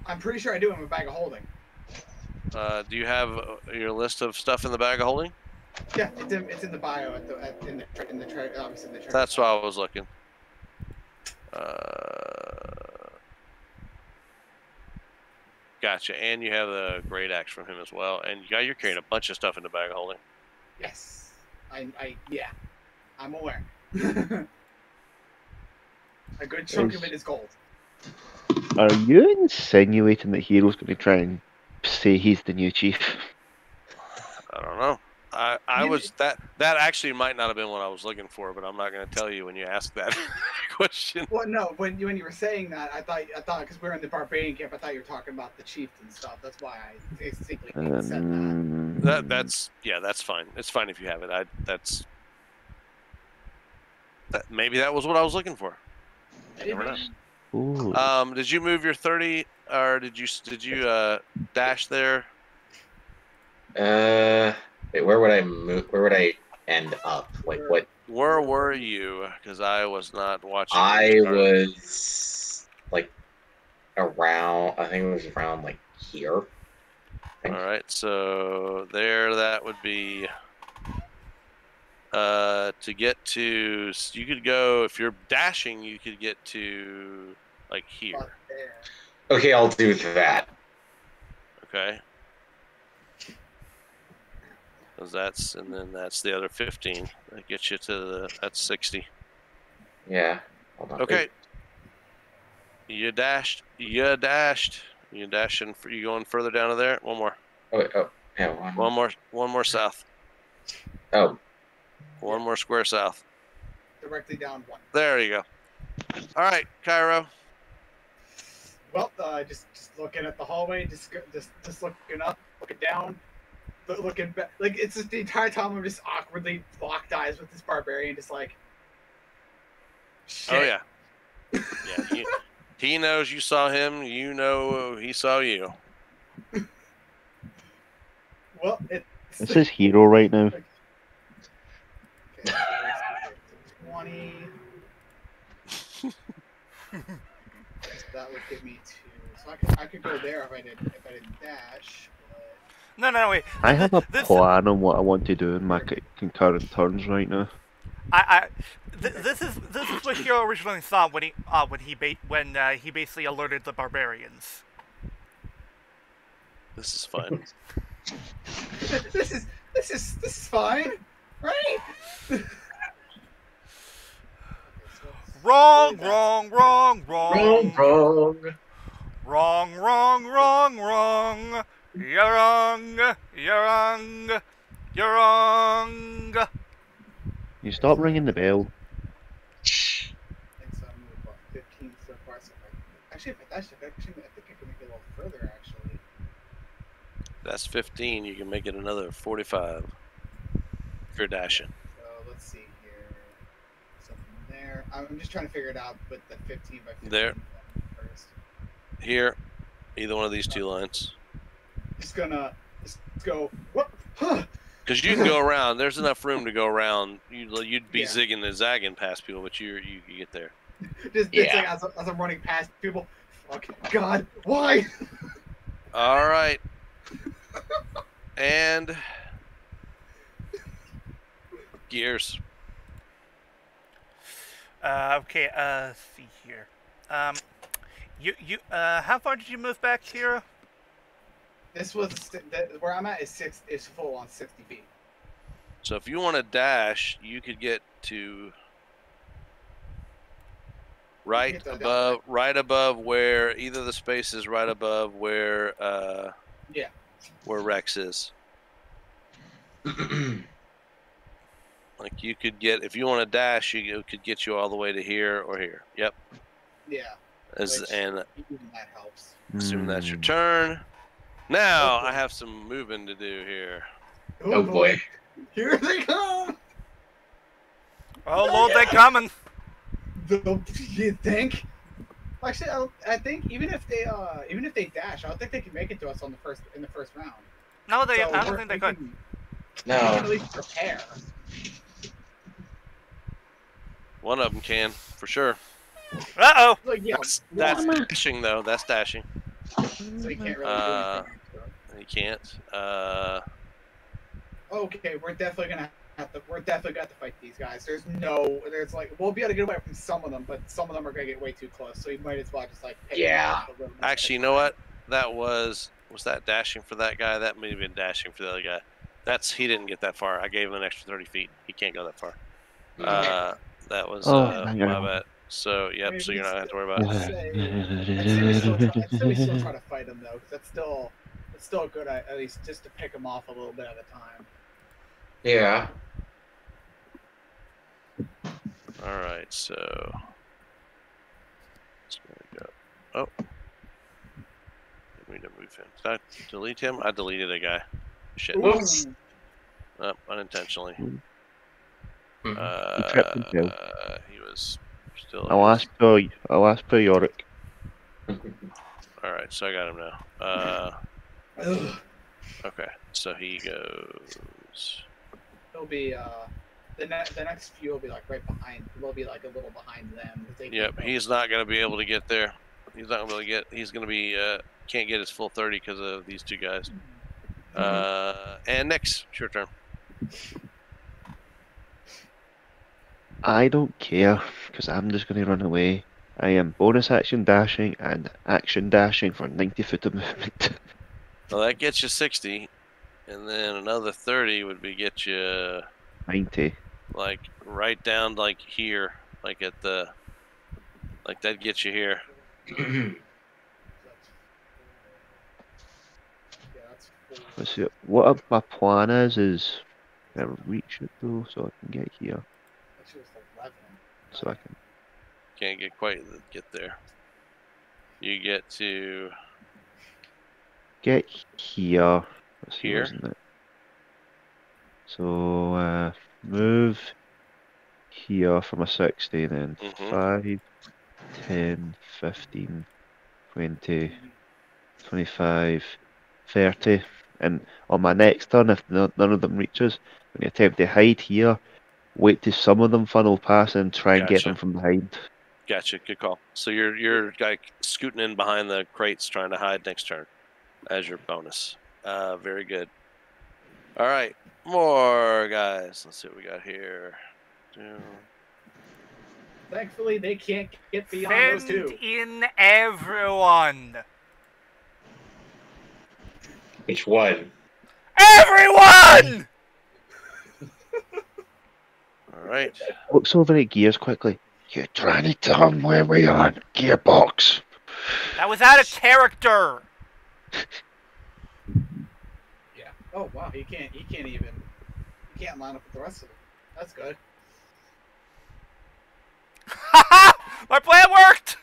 I'm pretty sure I do in my bag of holding. Do you have your list of stuff in the bag of holding? Yeah, it's in the bio in the obviously in the. That's why I was looking. Gotcha. And you have the great axe from him as well. And you're carrying a bunch of stuff in the bag of holding. Yes, yeah, I'm aware. A good chunk of it is gold. Are you insinuating that Hero's going to try and say he's the new chief? I don't know. I was that actually might not have been what I was looking for, but I'm not going to tell you when you ask that question. Well, no, when you were saying that, I thought because we were in the barbarian camp, I thought you were talking about the chieftain stuff. That's why I distinctly said that. That's fine. It's fine if you have it. Maybe that was what I was looking for. Never know. Ooh. Did you move your 30, or did you dash there? Wait, where would I move? Where would I end up? Like what? Where were you? Because I was not watching. I was like around. I think it was around like here. All right, so there, that would be to get to. You could go if you're dashing. You could get to like here. Okay, I'll do that. Okay. Because that's the other 15. That gets you to that's 60. Yeah. Hold on. Okay. You dashed. You dashing. You going further down to there? One more. Yeah. One more south. Oh. One more square south. Directly down one. There you go. All right, Cairo. Well, just looking at the hallway, just looking up, looking down, looking back. Like it's just the entire time I'm just awkwardly locked eyes with this barbarian, just like. Shit. Oh yeah. Yeah. He knows you saw him. You know he saw you. Well, it's This is Hero right now. okay. So 20. So that would give me 2. So I could go there if I didn't dash. But... No, wait. I have a This, plan on what I want to do in my concurrent turns right now. this is what Hiro originally thought when he basically alerted the barbarians. This is fun. this is fine, right? Wrong. Wrong. You're wrong. You stop ringing the bell. So I'm moving about 15 so far. So actually, if I dash, I think I can make it a little further. Actually, That's 15. You can make it another 45 if you're dashing. so let's see here. So from there, I'm just trying to figure it out with the 15 by 15. There. First. Here, either one of these two lines. Just go. What? Huh. Because you can go around. There's enough room to go around. You'd be Yeah. zigging and zagging past people, but you get there. Just it's like as I'm running past people. Fuck God, why? All right. And gears. Okay. Let's see here. How far did you move back, Hiro? This was where I'm at is full on 60 feet. So if you want to dash, you could get to right above where either the space is right above where where Rex is. Like you could get, if you want to dash, it could get you all the way to here or here. Yep. Yeah. And Even that helps. assuming that's your turn. Now I have some moving to do here. Oh boy. Here they come. Oh Lord, they're coming. You think? Actually, I think even if they dash, I don't think they can make it to us in the first round. No, I So don't think they could. We can No. at least prepare. One of them can, for sure. Uh-oh. Like, yeah, That's dashing, though. That's dashing. so you can't really do anything. You can't. Okay, we're definitely gonna have to fight these guys. There's like we'll be able to get away from some of them, but some of them are gonna get way too close. So you might as well just like pick them Yeah. off a little bit. Actually, you know what? That was that dashing for that guy? That may have been dashing for the other guy. He didn't get that far. I gave him an extra 30 feet. He can't go that far. That was my bad. So yep. So you're not gonna have to worry about it. I'd say we still try to fight them though, because it's still good at least just to pick them off a little bit at a time. Yeah. All right. So let's go. Oh, didn't mean to move him. Did I delete him? I deleted a guy. Shit. Oops. Oh, unintentionally. He tripped and fell. He was still. I'll ask for Yorick. All right, so I got him now. Okay, so he goes. He'll be the next few will be like right behind. We'll be like a little behind them. Yep, he's not gonna be able to get there. He's not gonna be able to get. He's gonna be can't get his full 30 because of these two guys. And next, it's your turn. I don't care, because I'm just going to run away. I am bonus action dashing and action dashing for 90 foot of movement. Well, that gets you 60, and then another 30 would get you 90. like right down like here, like at the, like that gets you here. Let's see. What my plan is I reach it though, so I can get here. So I can. Can't get there. You get to Get here. Let's see, Here? isn't it? So move here from a 60, then Mhm. 5, 10, 15, 20, 25, 30. And on my next turn, if none of them reaches, when you attempt to hide here, wait till some of them funnel past and try and get Gotcha. them from behind. Gotcha. Good call. So you're like scooting in behind the crates, trying to hide next turn as your bonus. Very good. All right, more guys. Let's see what we got here. Thankfully, they can't get beyond those Send two. in everyone. Which one? Everyone! All right. Looks over at gears quickly. You're trying to tell them where we are, gearbox. That was out of character. Yeah. Oh wow, he can't line up with the rest of them. That's good. My plan worked.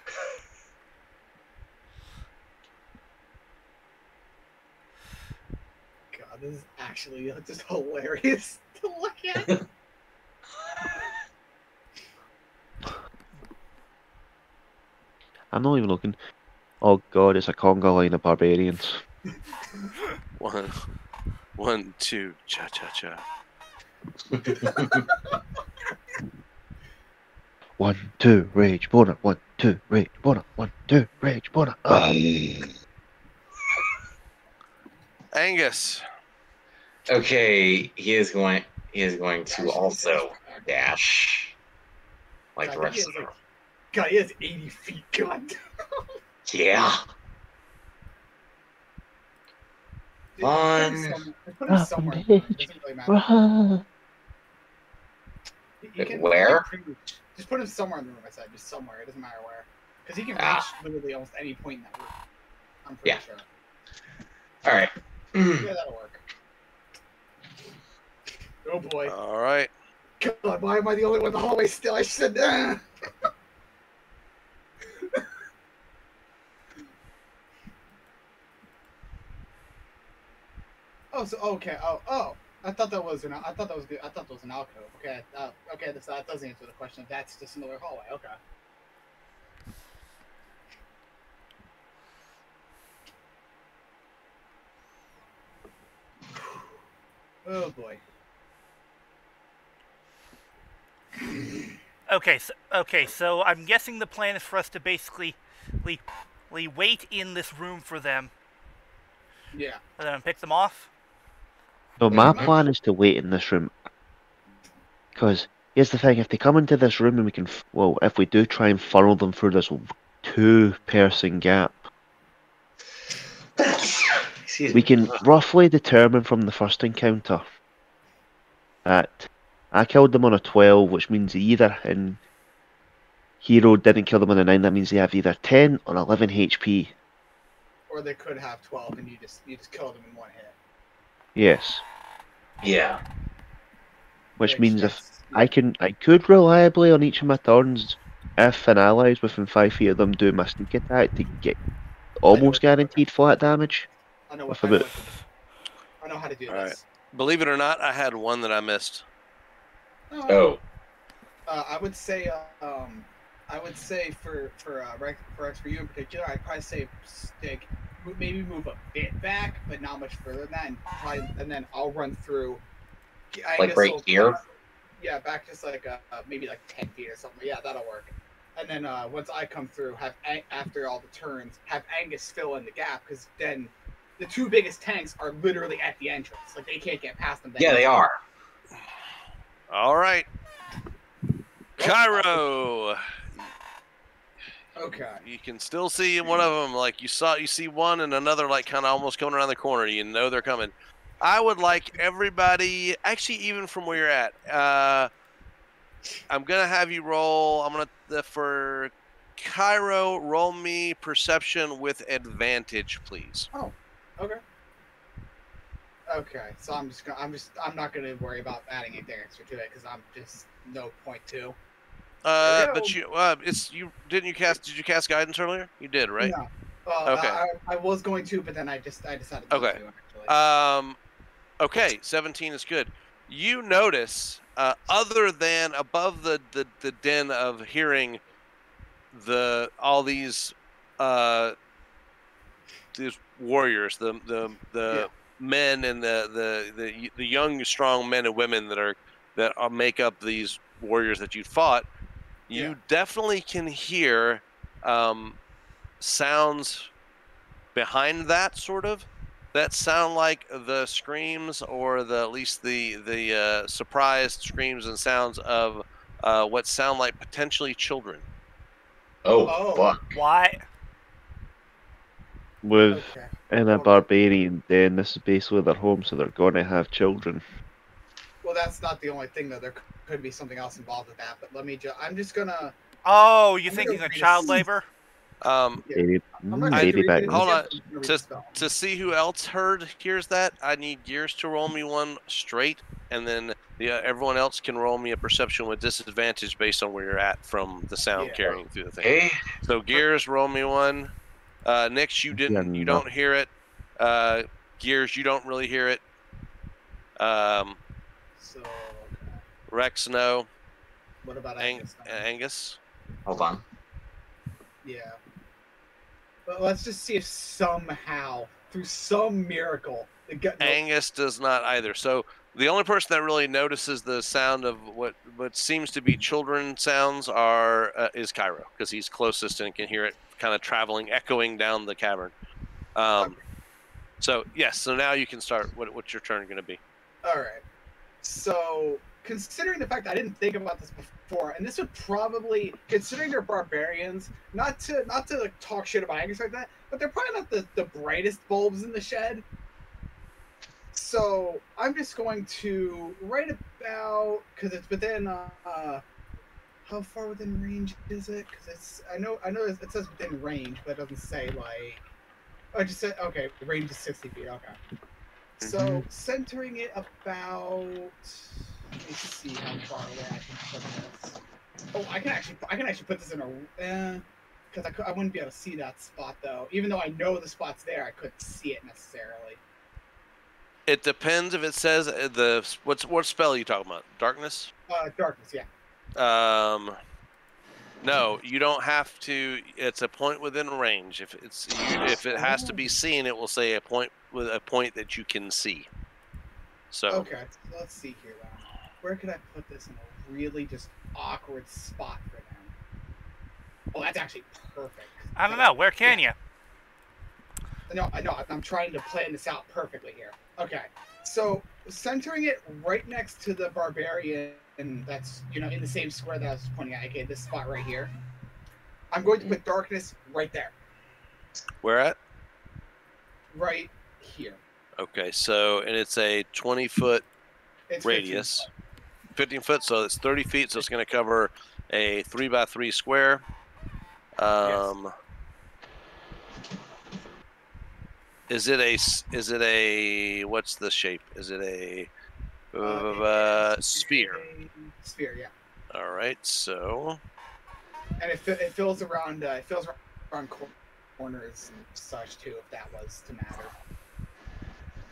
God, this is actually just hilarious to look at. I'm not even looking. Oh god, it's a conga line of barbarians. 1, 1, 2, cha cha cha. 1, 2, rage, boner. 1, 2, rage, boner. 1, 2, rage, boner. Angus. Okay, he is going to also dash. Like the rest of them. God, he has 80 feet. God. Yeah. Put him somewhere. It doesn't really matter. You can, where? Just put him somewhere in the room. I said, just somewhere. It doesn't matter where, because he can reach literally almost any point in that room. I'm pretty sure. All right. Yeah, that'll work. Oh boy. All right. God, why am I the only one in the hallway still? I said. Oh, so okay. Oh. I thought that was an. I thought that was good. I thought that was an alcove. Okay. Okay. That does answer the question. That's just another hallway. Okay. Oh boy. Okay, so I'm guessing the plan is for us to basically wait in this room for them, Yeah. and then pick them off. No, my plan is to wait in this room. Because here's the thing: if they come into this room and we can, well, if we do try and funnel them through this 2-person gap, we can roughly determine from the first encounter that I killed them on a 12, which means either in Hero didn't kill them on a 9. That means they have either 10 or 11 HP. Or they could have 12, and you just killed them in one hit. Yes. Yeah. Which means if I could reliably on each of my turns, if an ally is within 5 feet of them, do my sneak attack to get almost guaranteed flat damage. I know how to do All this. right. Believe it or not, I had one that I missed. Oh. I would say for you in particular, I'd probably say maybe move a bit back, but not much further than that. And then I'll run through. Like right here? Yeah, back just like maybe like 10 feet or something. Yeah, that'll work. And then once I come through, after all the turns, have Angus fill in the gap, because then the two biggest tanks are literally at the entrance. Like they can't get past them. Yeah, they are. All right. Cairo. Okay. You can still see one of them. Like you see one and another, like kind of almost coming around the corner. You know they're coming. I would like everybody, actually, even from where you're at. I'm gonna have you roll. For Cairo, roll me perception with advantage, please. Oh, okay. Okay, so I'm not gonna worry about adding anything extra to it because I'm just no point two. But did you cast guidance earlier? You did, right? No. Okay. I was going to, but then I decided not Okay. to, actually. Okay, 17 is good. You notice, other than above the den of hearing all these warriors, the men and the young, strong men and women that make up these warriors that you fought. You definitely can hear sounds behind that that sound like the screams, or at least the surprised screams and sounds of what sound like potentially children. Oh, fuck. Why? With Okay. in a barbarian den, this is basically their home, so they're going to have children. Well, that's not the only thing, though. There could be something else involved with that. But let me I'm just gonna. Oh, you I'm think gonna he's in read child a- labor? Baby, I'm not baby gonna back read it. then. Hold on. I'm gonna read the spell. To see who else hears that, I need Gears to roll me one straight, and then everyone else can roll me a perception with disadvantage based on where you're at from the sound carrying through the thing. Hey, So Gears, roll me one. Nix, you don't hear it. Gears, you don't really hear it. So, Rex, no. what about Angus? Angus. hold on. Yeah. But let's just see if somehow, through some miracle, Angus does not either. So the only person that really notices the sound of what seems to be children sounds is Cairo, because he's closest and can hear it kind of traveling, echoing down the cavern. So yes, so now you can start. What's your turn going to be? All right. So, considering the fact that I didn't think about this before, and this would probably, considering they're barbarians, not to like, talk shit about Angus like that, but they're probably not the brightest bulbs in the shed. So I'm just going to right about, because it's within how far within range is it? Because it's I know it says within range, but it doesn't say like. I just said okay. The range is 60 feet. Okay. So centering it about. Let me see how far away I can put this. Oh, I can actually put this in a. Because I wouldn't be able to see that spot though. Even though I know the spot's there, I couldn't see it necessarily. It depends if it says what spell are you talking about? Darkness? Darkness, yeah. No, you don't have to. It's a point within range. If it has to be seen, it will say a point that you can see. So okay, so let's see here then. Where could I put this in a really just awkward spot for them? Oh, that's actually perfect. I don't know. Where can you? No, I know. I'm trying to plan this out perfectly here. Okay, so centering it right next to the barbarian, and that's in the same square that I was pointing at. Okay, this spot right here. I'm going to put darkness right there. Where at? Right here. Okay, so and it's a 20-foot radius, 15 foot, so it's 30 feet. So it's going to cover a 3x3 square. Yes. Is it a what's the shape? Is it a sphere? Sphere, yeah. All right, so. And it fills around corners and such too, if that was to matter.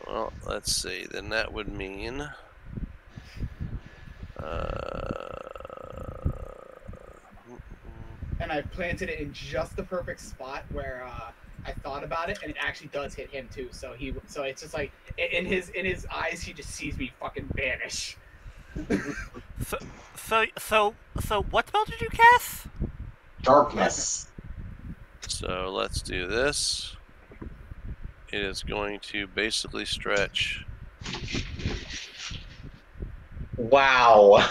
Well, let's see. Then that would mean. And I planted it in just the perfect spot where I thought about it, and it actually does hit him too. So it's just like in his eyes, he just sees me fucking vanish. So what spell did you cast? Darkness. So let's do this. It is going to basically stretch. Wow.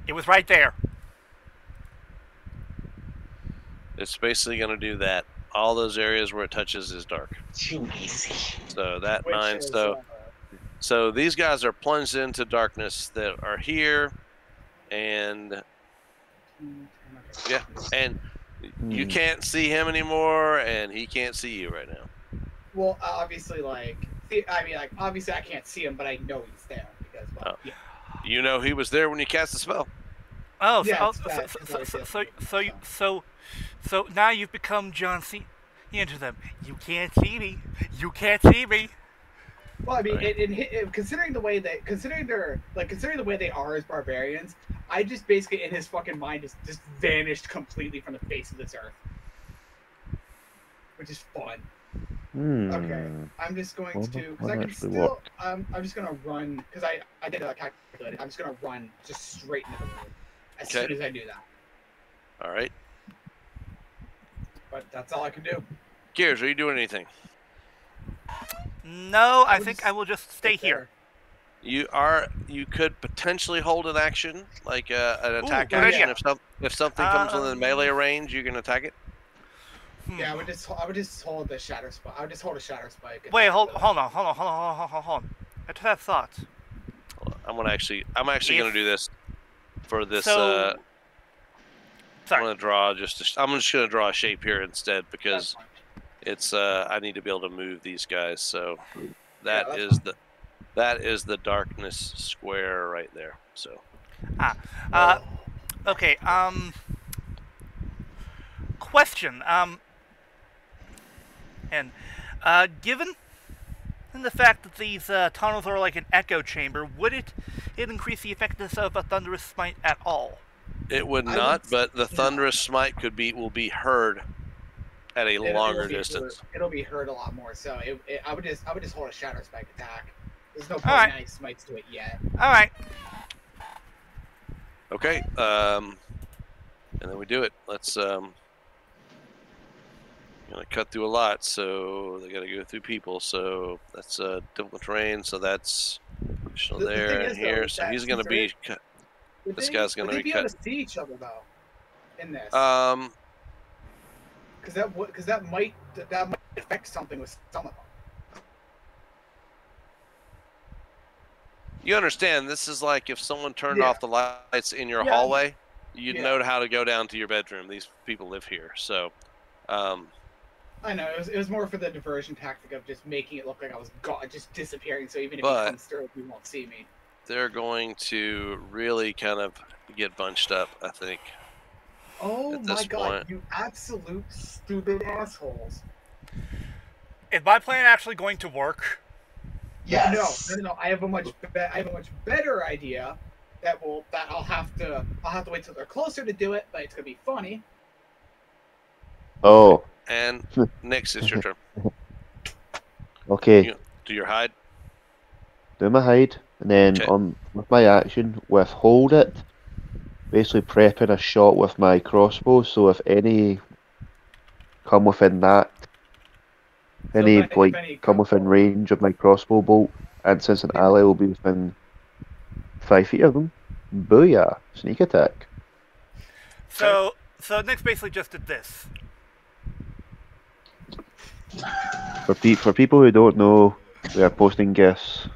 It was right there. It's basically going to do that. All those areas where it touches is dark. Too easy. So that Which 9. is, So these guys are plunged into darkness that are here, and yeah, and you can't see him anymore, and he can't see you right now. Well, obviously, obviously I can't see him, but I know he's there because, yeah. You know he was there when you cast the spell. Oh, Yeah, so now you've become John C. Into them. You can't see me. You can't see me. Well, I mean, Right. considering the way they are as barbarians, I just basically in his fucking mind just vanished completely from the face of this earth. which is fun. Hmm. Okay, I'm just going Well, to because that I can actually still. worked. I'm just gonna run because I did calculate it. I'm just gonna run just straight into the room as Okay. soon as I do that. All right. But that's all I can do. Gears, are you doing anything? No, I I would think just I will just stay Sit here. there. You could potentially hold an action, like an attack good action. idea. If something comes within melee range, you can attack it. Yeah, I would just hold the shatter spike. I would just hold a shatter spike. Wait, attack hold with it. on. I just have thoughts. I'm actually gonna do this for this. So, I'm sorry. gonna draw I'm just gonna draw a shape here instead That's because fine. it's I need to be able to move these guys. So Yeah, that that's is the darkness square right there. So Okay. Question. And given the fact that these tunnels are like an echo chamber, would it increase the effectiveness of a thunderous smite at all? it would I not, would- but the thunderous smite will be heard at a longer it'll be distance. It'll be heard a lot more. So I would just hold a shatter spike attack. There's no point Alright. adding smites to it yet. All right. Okay. And then we do it. Let's gonna cut through a lot, so they gotta go through people. So that's difficult terrain. So that's additional The thing there is, and though, here. is So that he's gonna since be cut. This guy's gonna would they be able cut. to see each other though in this? Because that might affect something with some of them. You understand? This is like if someone turned Yeah. off the lights in your Yeah. hallway, you'd Yeah. know how to go down to your bedroom. These people live here, so. I know it was more for the diversion tactic of just making it look like I was just disappearing. So even if But- he comes through, he won't see me. They're going to really kind of get bunched up, I think. Oh At my this god, point. you absolute stupid assholes! Is my plan actually going to work? Yes. No. I have a much better idea. That I'll have to wait till they're closer to do it, but it's gonna be funny. Oh, And Nix, it's your turn. okay. You do your hide. Do my hide, and then Okay. with my action, withhold it. Basically prepping a shot with my crossbow, so if any come within that, So any if any come within range of my crossbow bolt, and since an ally will be within 5 feet of them, booyah! Sneak attack. So Nick's basically just did this. For people who don't know, we are posting gifs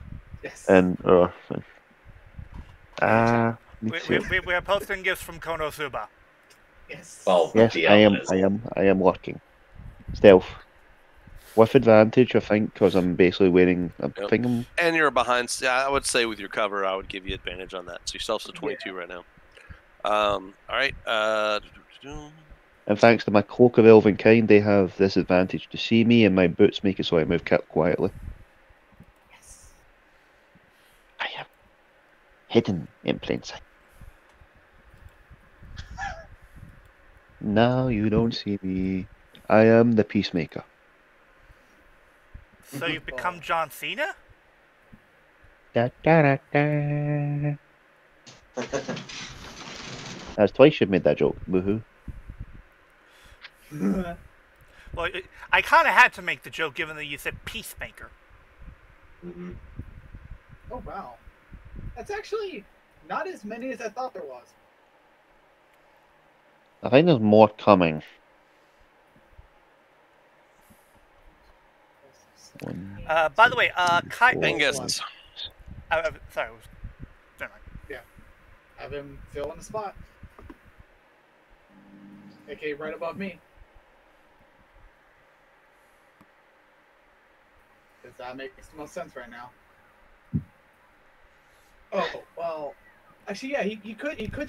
Yes. and We are posting gifts from Konosuba. Yes. Well, yes, DL is. I am lurking. Stealth. With advantage, I think, because I'm basically wearing a Yep. thing. And you're behind. I would say with your cover, I would give you advantage on that. So yourself's a 22 right now. All right. And thanks to my cloak of elven kind, they have this advantage to see me, and my boots make it so I move quietly. Yes. I am hidden in plain sight. Now you don't see me. I am the peacemaker. So you've become John Cena? Da, da, da, da. That's twice you've made that joke. Woohoo. Well, I kind of had to make the joke given that you said peacemaker. Mhm. Oh wow, that's actually not as many as I thought there was. I think there's more coming. By the way, Kai. Four. Angus. Sorry. Never mind. Have him fill in the spot. Okay, right above me. Because that makes the most sense right now. Oh well, actually, yeah, he could even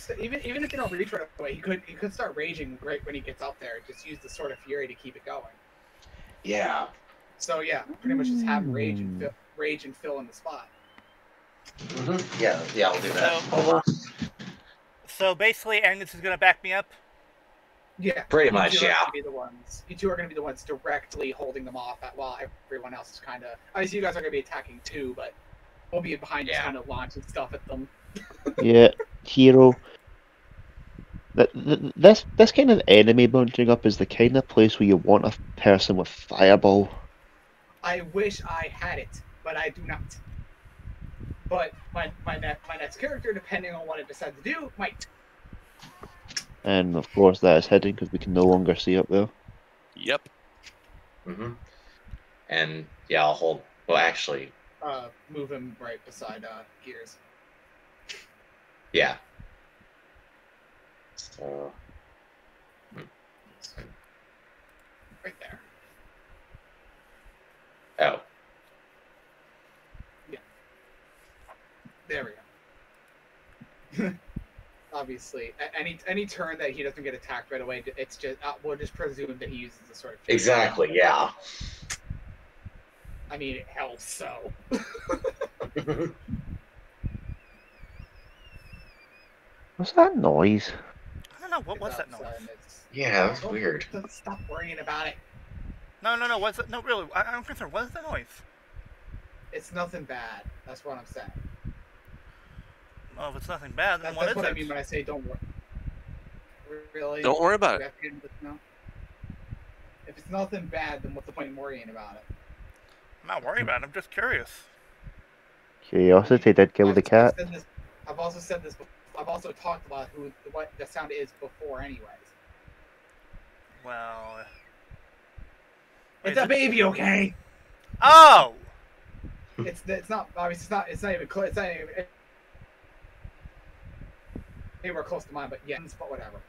if you don't reach right away, he could start raging right when he gets up there. Just use the Sword of Fury to keep it going. Yeah. So yeah, pretty much just have him rage and fill in the spot. Mm-hmm. Yeah, I'll do that. So basically, Angus is going to back me up? Yeah, Pretty you much, two are yeah. gonna be the ones. You two are going to be the ones directly holding them off, while everyone else is kind of. Obviously, you guys are going to be attacking too, but we'll be behind, just Yeah. kind of launching stuff at them. Yeah, Hero. This kind of enemy bunching up is the kind of place where you want a person with fireball. I wish I had it, but I do not. But my next character, depending on what I decide to do, might. And of course that is hidden because we can no longer see up there. Yep. And yeah, I'll hold. Well, actually, Move him right beside Gears. yeah. So. Right there. Oh. Yeah. There we go. Obviously, any turn that he doesn't get attacked right away, it's just we'll just presume that he uses the sort of. Exactly. Yeah. I mean, it helps so. What's that noise? I don't know, what was that noise? Yeah, that's weird. Stop worrying about it. No, what's that? No, really, I'm concerned. What is that noise? It's nothing bad. That's what I'm saying. Oh, if it's nothing bad, then That's what what is I it? mean when I say don't worry. Really? Don't worry about it. If it's nothing bad, then what's the point in worrying about it? I'm not worried about it, I'm just curious. Curiosity did kill the cat. I've also said this before. I've also talked about what the sound is before anyways. Well... It's a baby, okay? Oh! It's not, obviously it's not even close, it's not even anywhere close to mine, but yeah, but whatever.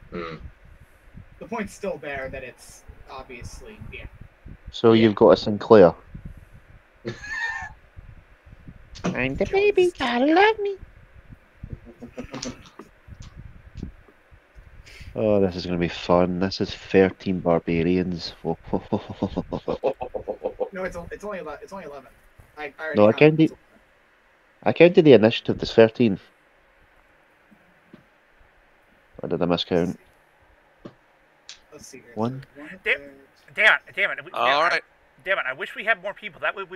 The point's still there that it's obviously, yeah. So you've got a Sinclair. I'm the baby, gotta love me. Oh, this is gonna be fun. This is 13 barbarians. No, it's only 11. I already No, I counted. counted the initiative. There's 13. Or did I miscount? Let's see here. One. Damn it. All right. Damn it, I wish we had more people. That way it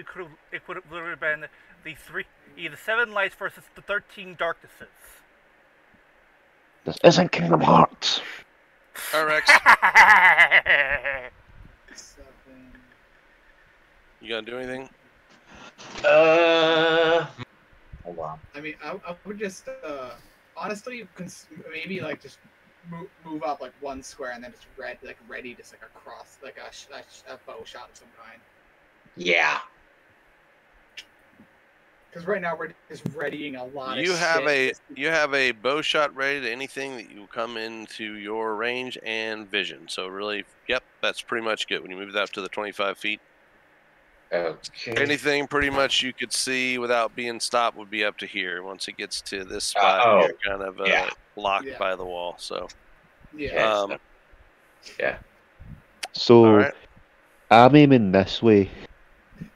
would have been the 7 lights versus the 13 darknesses. This isn't Kingdom Hearts. All right, Rex. 7. You gonna do anything? Hold on. I mean, I would just honestly maybe like just move up like 1 square and then just ready just like a cross, like a bow shot of some kind. Yeah. Because right now we're just readying a lot. You of have shit. you have a bow shot ready to anything that you come into your range and vision. So really, yep, that's pretty much good. When you move that up to the 25 feet, Okay. anything pretty much you could see without being stopped would be up to here. Once it gets to this spot, you're kind of locked by the wall. So Yeah. Yeah. So all right. I'm aiming this way.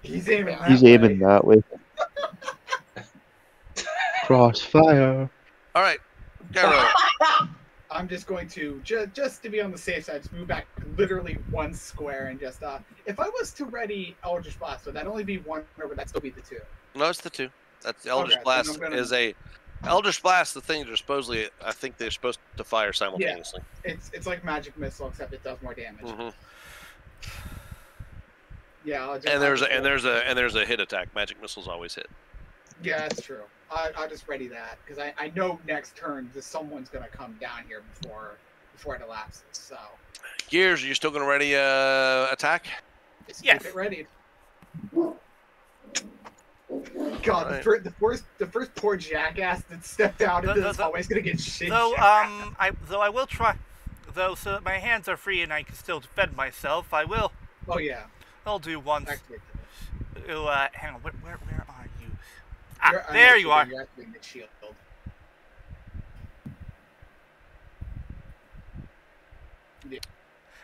He's aiming. He's aiming that way. Crossfire. All right, Gyro. I'm just going to just to be on the safe side, just move back literally 1 square and just if I was to ready Eldritch Blast, would that only be 1 or would that still be the 2? No, it's the 2. That's Eldritch Okay, Blast then is a Eldritch Blast. The things are supposedly, I think they're supposed to fire simultaneously. Yeah, it's like Magic Missile except it does more damage. Mm-hmm. Yeah, And there's a hit attack. Magic missiles always hit. Yeah, that's true. I'll just ready that because I know next turn someone's gonna come down here before it elapses. So Gears, are you still gonna ready attack? just Yes. keep it ready. God, Right. the first poor jackass that stepped out into this hallway is gonna get shit. Though I will try. Though so that my hands are free and I can still defend myself, I will. Oh yeah. I'll do one. Activate this. Hang on. Where are you? There you are. You're activating the shield. Yeah.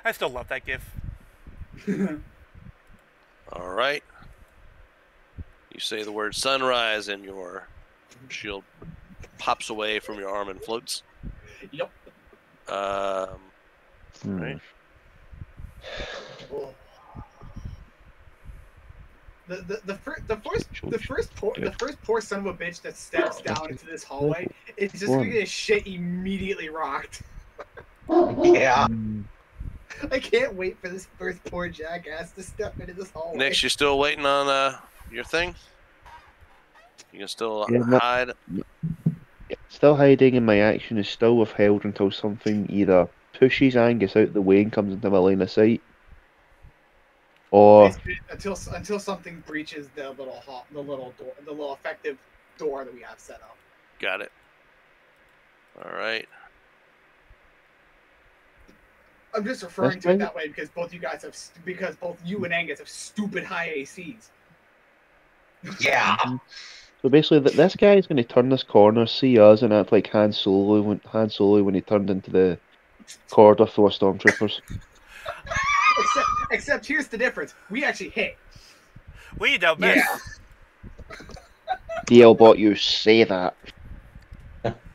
I still love that gif. All right. You say the word sunrise and your shield pops away from your arm and floats. Yep. Right. Oh. The first poor son of a bitch that steps down into this hallway is just gonna get his shit immediately rocked. Yeah. I can't wait for this first poor jackass to step into this hallway. Nick, you still waiting on your thing? You can still hide. Still hiding, and my action is still withheld until something either pushes Angus out the way and comes into my line of sight, or basically, until something breaches the little effective door that we have set up. Got it. All right. I'm just referring to it that way because both you and Angus have stupid high ACs. Yeah. So basically, this guy is going to turn this corner, see us, and act like Han Solo when he turned into the corridor full of stormtroopers. Except here's the difference: we actually hit. We don't miss. Yeah. DLBot, you say that.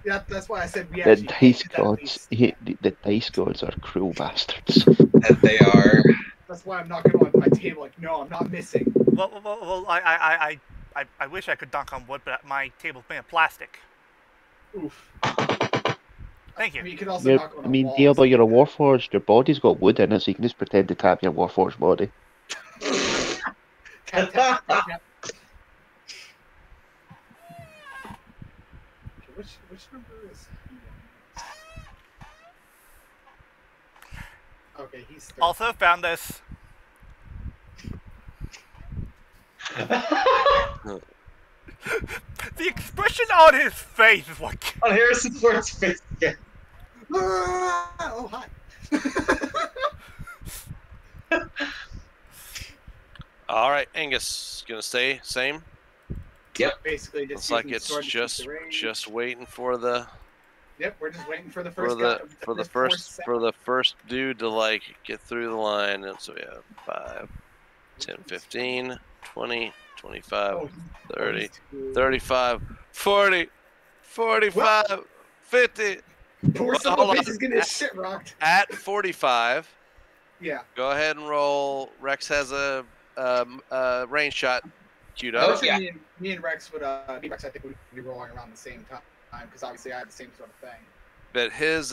Yeah, that's why I said we The actually dice hit gods, the dice gods are cruel bastards. That they are. That's why I'm knocking on my table like, no, I'm not missing. Well, I wish I could dunk on wood, but my table's made of plastic. Oof. Thank you. I mean, you could also knock on a wall. DLBot, you're a warforged. Your body's got wood in it, so you can just pretend to tap your warforged body. Tap, tap, tap, tap. Okay, which number is he? Okay, he's 30. Also found this. The expression on his face is what. On Harrison Ford's face again. Oh, hi. All right, Angus, gonna stay same. Yep. Basically, Looks like it's just waiting for the. Yep, we're just waiting for the first dude to like get through the line. And so we have 5, 10, 15, 20, 25, 30, 35, 40, 45, 50. Poor son of a bitch is getting his shit rocked. At 45. Yeah. Go ahead and roll. Rex has a range shot queued up. Yeah. Me and Rex would I think would be rolling around the same time because obviously I have the same sort of thing. But his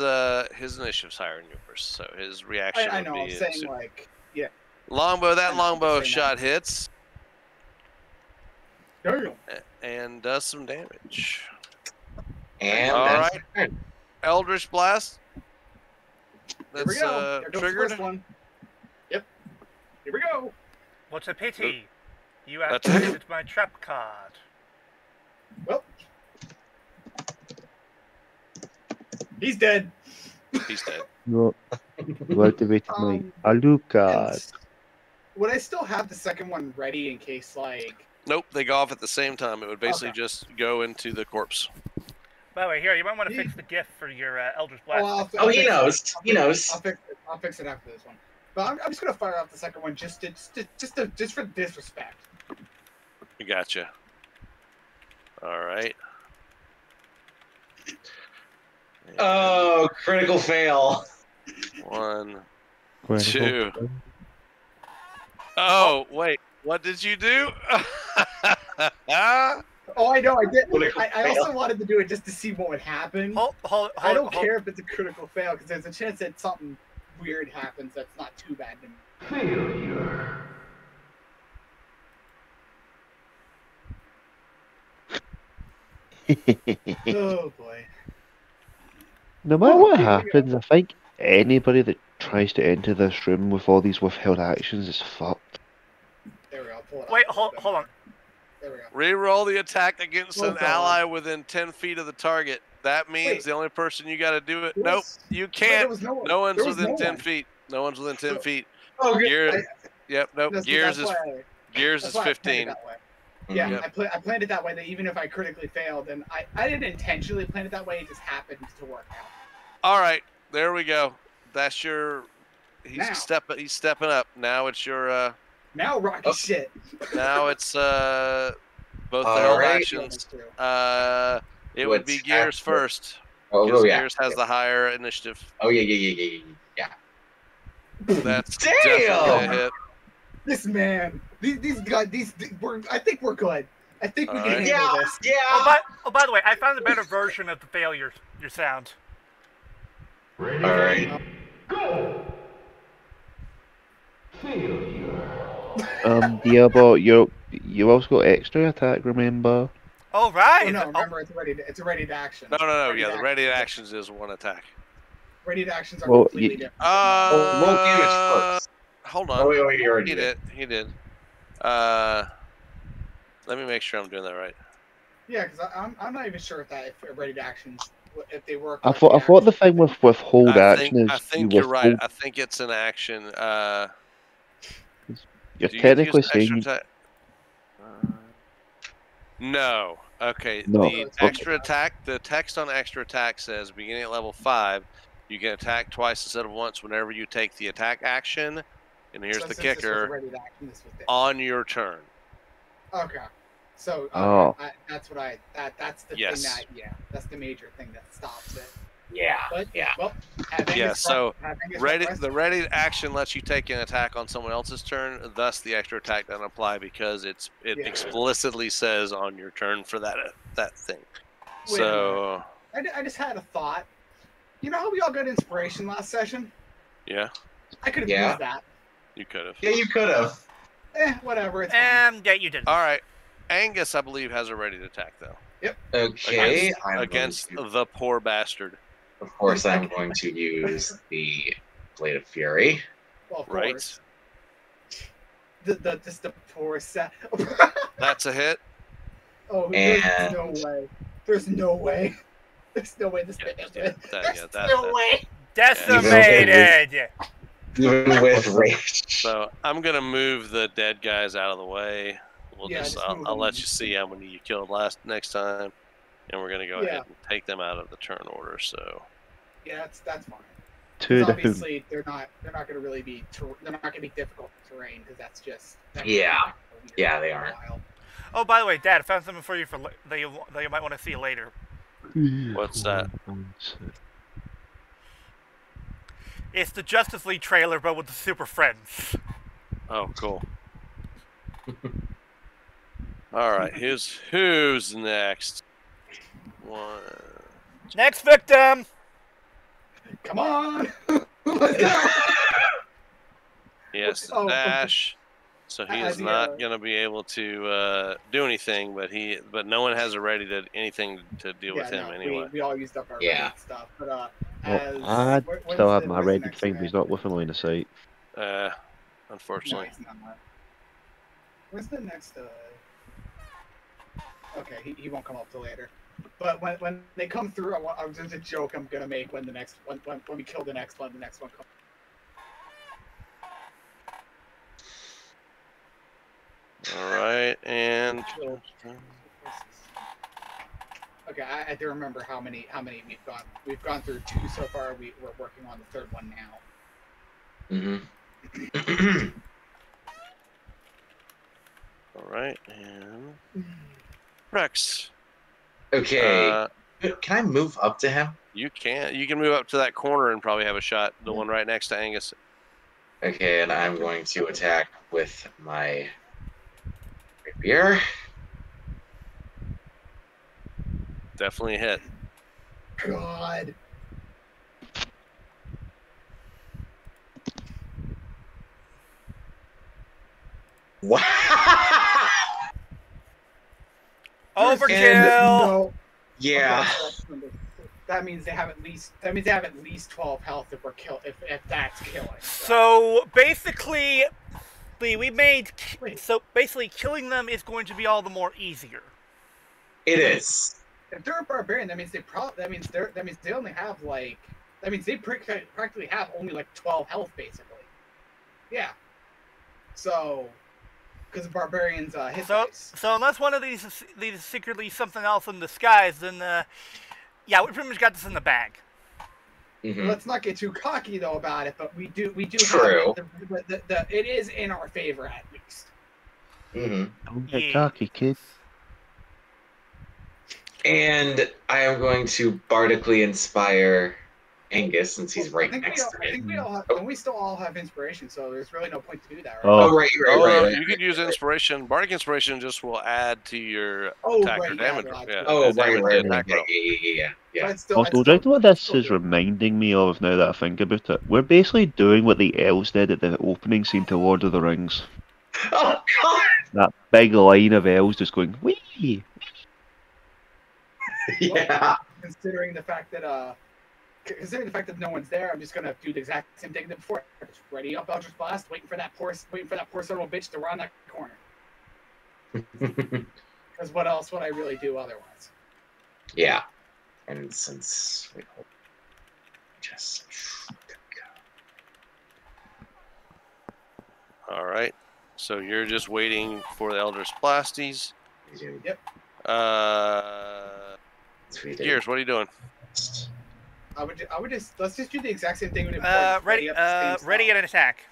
initiative's higher than yours, so his reaction I would know, be I'm saying like, yeah. Longbow shot hits. Damn. And does some damage. And all that's right. Eldritch Blast. Here we go. There goes triggered. The first one. Yep. Here we go. What's a pity? You activated my trap card. Well. He's dead. He's dead. No. You activated my Alucard. Would I still have the second one ready in case, like... Nope, they go off at the same time. It would basically just go into the corpse. By the way, here, you might want to fix the GIF for your Eldritch Blast. He knows. He knows. I'll fix it after this one. But I'm just gonna fire off the second one just for disrespect. I gotcha. All right. Oh, critical fail. 1, 2. Oh, wait. What did you do? Oh, I know, I did. I also wanted to do it just to see what would happen. I don't care if it's a critical fail, because there's a chance that something weird happens that's not too bad to me. Failure. Oh, boy. No matter what happens, I think anybody that tries to enter this room with all these withheld actions is fucked. There we go. Pull it Wait, up. hold on. There we go. Reroll the attack against an Hold on. ally within 10 feet of the target. That means the only person you got to do it. Nope, you can't. No one's within 10 feet. No one's within 10 feet. Oh, good. Yep, nope. Gears is 15. Yeah, Yep. I planned it that way. That even if I critically failed, and I didn't intentionally plan it that way, it just happened to work out. All right, there we go. That's your. He's Now. stepping up. Now it's your. Now rocky shit. Now it's both All their right. actions. It would be What's Gears active? first. Oh, Because yeah. Gears has the higher initiative. Oh, yeah. That's Damn! definitely a hit. This man, these guys, I think we're good. I think we can Alright. handle Yeah, this. yeah. By the way, I found a better version of the failure your sound. All right. DLBot, you also got extra attack. Remember? Oh Oh right. no, remember it's a ready to action. No. Ready Yeah, to the ready action. actions is one attack. Ready to actions are Well, completely different. Oh, we'll do it first. Hold Oh, on. wait, you already He did. did. He did. Let me make sure I'm doing that right. Yeah, because I'm not even sure if ready to actions if they work. I thought the thing with hold action is I think you you're right. withhold. I think it's an action. You're Do you technically use extra saying attack? No. Okay. No. The Okay. extra attack. The text on extra attack says beginning at level 5, you can attack twice instead of once whenever you take the attack action. And here's So the since this was kicker: ready to action, this was different. on your turn. Okay. So Oh. that's what that's the Yes. thing that's the major thing that stops it. Yeah. But Yeah. well, having Yeah, this so having this Ready. request- The ready action lets you take an attack on someone else's turn. Thus, the extra attack doesn't apply because it Yeah. explicitly says on your turn for that thing. Wait a So I just had a thought. You know how we all got inspiration last session? yeah, I could have Yeah. used that. you could have. Yeah, you could have. Whatever. It's fine. Yeah, you did. All right, Angus, I believe, has a ready to attack though. Okay. Against the poor bastard. Of course, I'm going to use the Blade of Fury. Well, of Right. course. Just the poor set. That's a hit. Oh, And- there's no way. There's no way. There's no way this thing is good. There's no way. Decimated. Even with rage. So I'm gonna move the dead guys out of the way. Yeah, just move I'll them. let you see how many you killed next time, and we're gonna go ahead and take them out of the turn order. So Yeah, that's fine. two 'Cause different. obviously, they're not going to really be they're not going to be difficult terrain because that's just Yeah. Yeah, they aren't. Oh, by the way, Dad, I found something for you that you might want to see later. What's that? It's the Justice League trailer, but with the Super Friends. Oh, cool. All right, who's next? One. Next victim. Come on. Let's go. Yes, Oh, Dash. So he is the, not gonna be able to do anything, but no one has anything to deal with him anyway. We all used up our Yeah. stuff, but Well, I where's still have the- my where's the ready next thing, guy? but he's not within line of sight. No, Unfortunately. he's not. Where's the next? Okay, he won't come up till later. But when they come through, there's a joke I'm gonna make when we kill the next one. The next one comes. All right, and Okay, I do remember how many we've gone. We've gone through 2 so far. We're working on the 3rd one now. Mm-hmm. all right, and Rex. Okay. Can I move up to him? You can move up to that corner and probably have a shot. The one right next to Angus. Okay, and I'm going to attack with my rapier. Definitely a hit. God. Wow! Overkill. No. Yeah. Okay, that means they have at least 12 health if that's killing. So basically, Wait. so basically killing them is going to be all the more easier. It is. If they're a barbarian, that means they only have they practically have only like 12 health basically. Yeah. So, because barbarians hit dice. So unless one of these is secretly something else in disguise, then yeah, we pretty much got this in the bag. Mhm. Let's not get too cocky though about it, but we do True. have it is in our favor at least. Mhm. Don't get Yeah. cocky, kid. And I am going to bardically inspire Angus, since he's right next to I it. think we all have, and we still all have inspiration, so there's really no point to do that, right? Oh, right. You could use inspiration. Bardic inspiration just will add to your attack or damage. Oh, right. Attack roll. Yeah. But still, Also, do you know what this is reminding me of now that I think about it? We're basically doing what the elves did at the opening scene to Lord of the Rings. Oh, God! That big line of elves just going, wee! Yeah. considering the fact that no one's there, I'm just gonna do the exact same thing that before. Just ready up Eldritch Blast, waiting for that poor son of a bitch to run that corner. Because what else would I really do otherwise? Yeah. And since we just All right. So you're just waiting for the Eldritch Blasties. Yep. Gears, what are you doing? I would just let's just do the exact same thing we did before. Ready at an attack.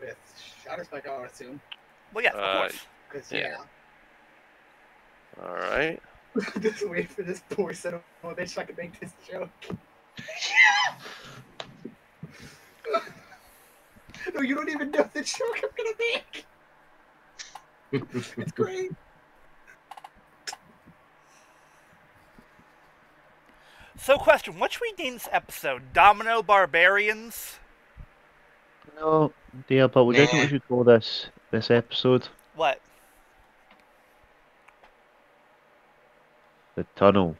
With Shatter Spike, I would assume. Well, yes, of course. 'Cause, Yeah. All right. Just wait for this poor son of a bitch so I can make this joke. No, you don't even know the joke I'm gonna make. It's great. So, question: what should we name this episode? Domino Barbarians? No, dear, but we think we should call this episode What? The Tunnel.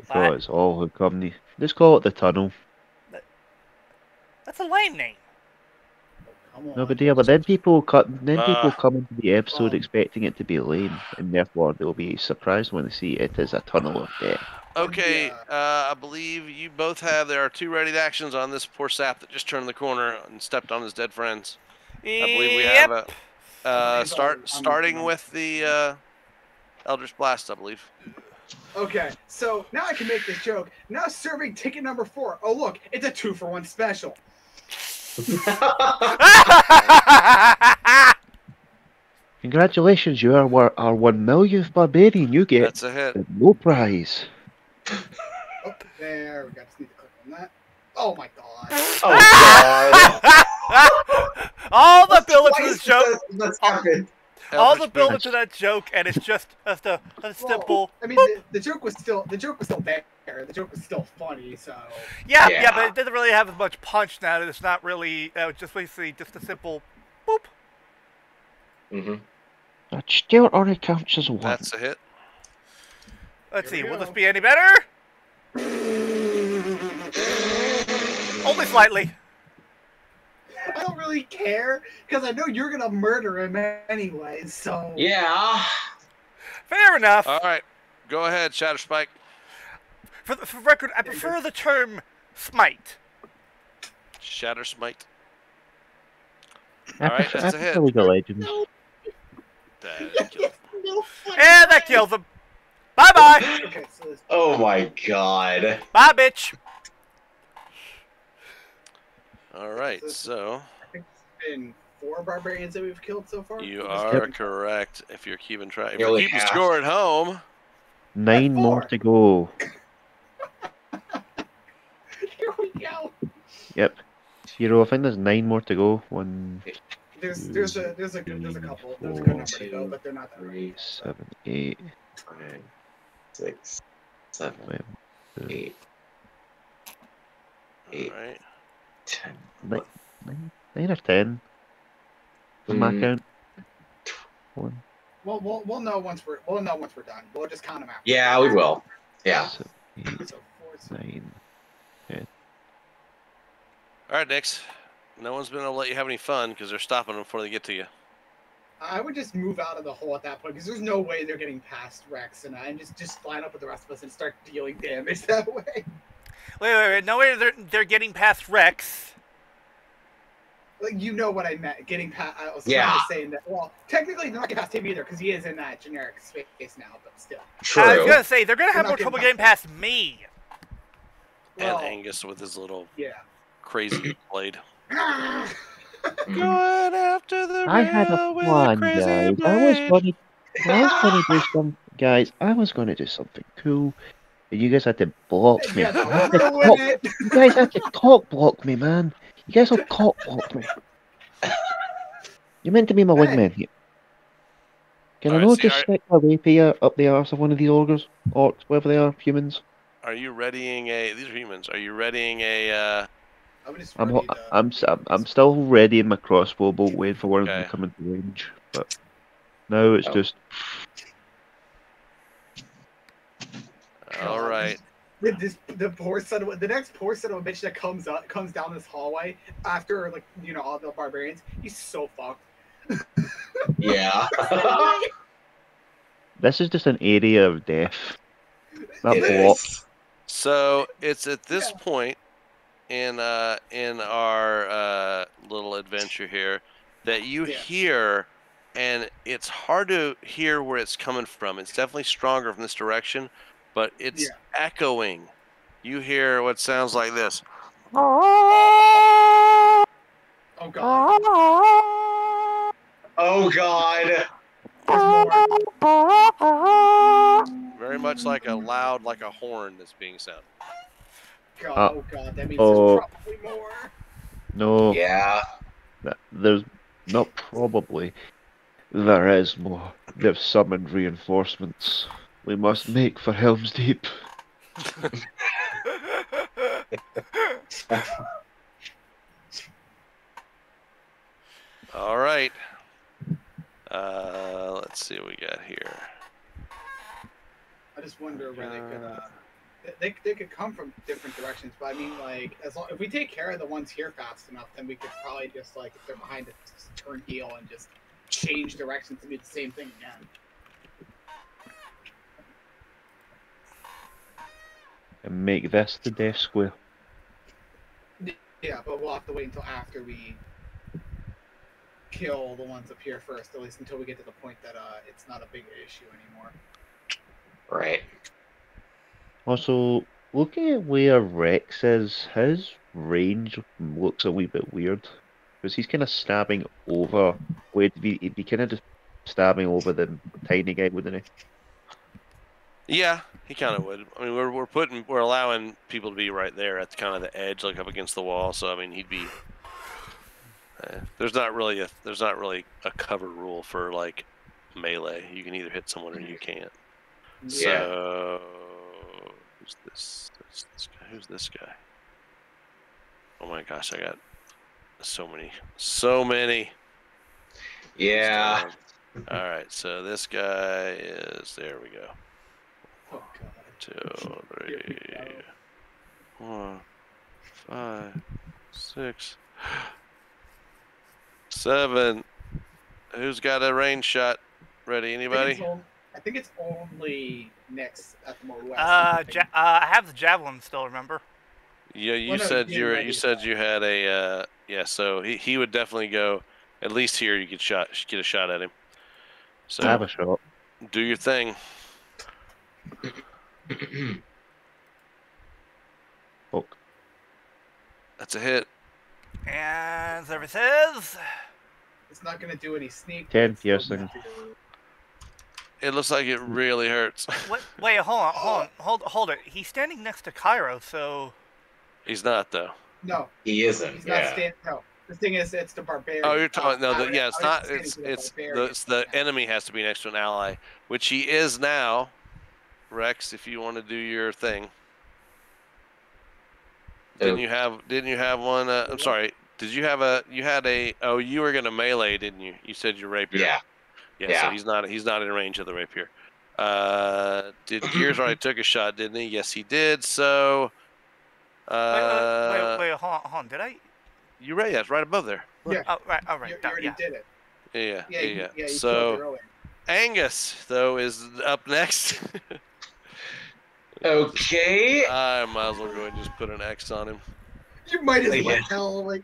What? Because all who come, just call it The Tunnel. That's a lame name. Come on. No, but dear, but then people come into the episode expecting it to be lame, and therefore they'll be surprised when they see it as a tunnel of death. Okay, I believe you both have. There are 2 ready actions on this poor sap that just turned the corner and stepped on his dead friends. I believe we have a starting with the Eldritch Blast, I believe. Okay, so now I can make this joke. Now serving ticket number 4. Oh look, it's a 2-for-1 special. Congratulations, you are our 1 millionth barbarian. You get That's a hit. no prize. Oh, there we go. Just need to click on that. Oh my god. Oh, God. All the build up to this joke. That's happened. All the build up to that joke, and it's just a simple. I mean, the joke was still there. The joke was still funny. So. Yeah, but it doesn't really have as much punch now. It's not really. It's just basically just a simple, boop. Mm-hmm. That still only counts as 1. That's a hit. Let's Here see. we Will go. this be any better? Only slightly. I don't really care because I know you're gonna murder him anyway. So. Yeah. Fair enough. All right. Go ahead, Shatter Spike. For record, I prefer the term smite. Shatter Smite. I Alright, prefer- that's I a hit. prefer League of Legends. That is killed. And that kills him. Bye bye. Okay, so this, Oh, my God. Bye, bitch. All right, so I think it's been 4 barbarians that we've killed so far. you Just are kidding. correct if you're keeping track. If Nearly you're keeping half. score at home, 9 more 4. to go. Here we go. Yep. Hero, I think there's 9 more to go. 1, There's a couple. There's a good number to go, but they're not that many. 3, 7, 8, 5, 6, 7, 12, 8, all 8, right. 10. 9 or 10. From my Mm. count. 1, Well, we'll know once we're done. We'll just count them out. Yeah, we will. Yeah. 7, 8, So 4, 9. All right, Nix. No one's been able to let you have any fun because they're stopping them before they get to you. I would just move out of the hole at that point because there's no way they're getting past Rex and I, and just line up with the rest of us and start dealing damage that way. Wait. No way they're getting past Rex. Like you know what I meant, getting past. I was Yeah. trying to say that. Well, technically they're not getting past him either because he is in that generic space now, but still. I was True. gonna say they're gonna They're have not more getting trouble past getting past me. Well, And Angus with his little yeah. crazy blade. Mhm. Going after the I had a rail with plan, crazy guys. blade. I was going to do some, guys. I was going to do something cool. You guys had to block me. Yeah, You had to ruin cock- it. you guys had to cock block me, man. You guys all cock block me. You're meant to be my Hey. wingman here. Can I Alright, not see, just stick a rapier up the arse of one of these ogres? Orcs, whatever they are, humans? are you readying a? These are humans. Are you readying a? I'm just I'm, ready ho- to. I'm still ready in my crossbow bolt, waiting for one of them Okay. to come into range. But now it's Oh. just All right. The poor son of the next poor son of a bitch that comes down this hallway after all the barbarians. He's so fucked. Yeah. this is just an area of death. That It block. is. So it's at this Yeah. point in our little adventure here that you Yeah. hear, and it's hard to hear where it's coming from. It's definitely stronger from this direction, but it's echoing. You hear what sounds like this. Oh god. Oh God. There's more. Very much like a loud, like a horn that's being sounded. God, oh god, that means oh. there's probably more. No, Yeah. there's not probably. There is more. They've summoned reinforcements. We must make for Helm's Deep. All right. Let's see what we got here. I just wonder where they could come from different directions, but I mean, like, if we take care of the ones here fast enough, then we could probably just, like, if they're behind us, just turn heel and just change directions to do the same thing again. And make this the death square. Yeah, but we'll have to wait until after we kill the ones up here first, at least until we get to the point that it's not a big issue anymore. Right. Also, looking at where Rex is, his range looks a wee bit weird. Because he's kind of stabbing over. He'd be kind of just stabbing over the tiny guy, wouldn't he? Yeah, he kind of would. I mean, we're allowing people to be right there at kind of the edge, like up against the wall. So I mean, he'd be. There's not really a cover rule for like melee. You can either hit someone or you can't. Yeah. So who's this guy? Who's this guy? Oh my gosh, I got so many. Yeah. All right, so this guy is. There we go. Oh god. 2, 3, 4, 5, 6, 7. Who's got a range shot ready? Anybody? I think it's only next at the more west. I have the javelin still. Remember? Yeah, you Well, no, said you you said you had a yeah. So he would definitely go at least here. You could get a shot at him. So I have a shot. do your thing. Fuck. That's a hit. And there it is. It's not going to do any sneak. 10 it's still piercing. gonna do- It looks like it really hurts. Wait, hold it. He's standing next to Cairo, so. He's not though. No, He isn't. he's not Yeah. standing. No, the thing is, it's the barbarian. Oh, you're talking no. Yeah, it's I not. was standing to It's barbarian. the enemy has to be next to an ally, which he is now. Rex, if you want to do your thing. Didn't you have one? I'm sorry. Did you have oh, you were gonna melee, didn't you? You said your rapier. Yeah. Yeah. So he's not in range of the rapier. Did Gears already took a shot, didn't he? Yes, he did. So. Wait, hold on. Did I? You ready? That's right above there. Yeah. Oh, right. You already did it. Yeah. Yeah, you killed it So earlier. Angus though is up next. Okay. I might as well go ahead and just put an X on him. You might as Yeah. well. Like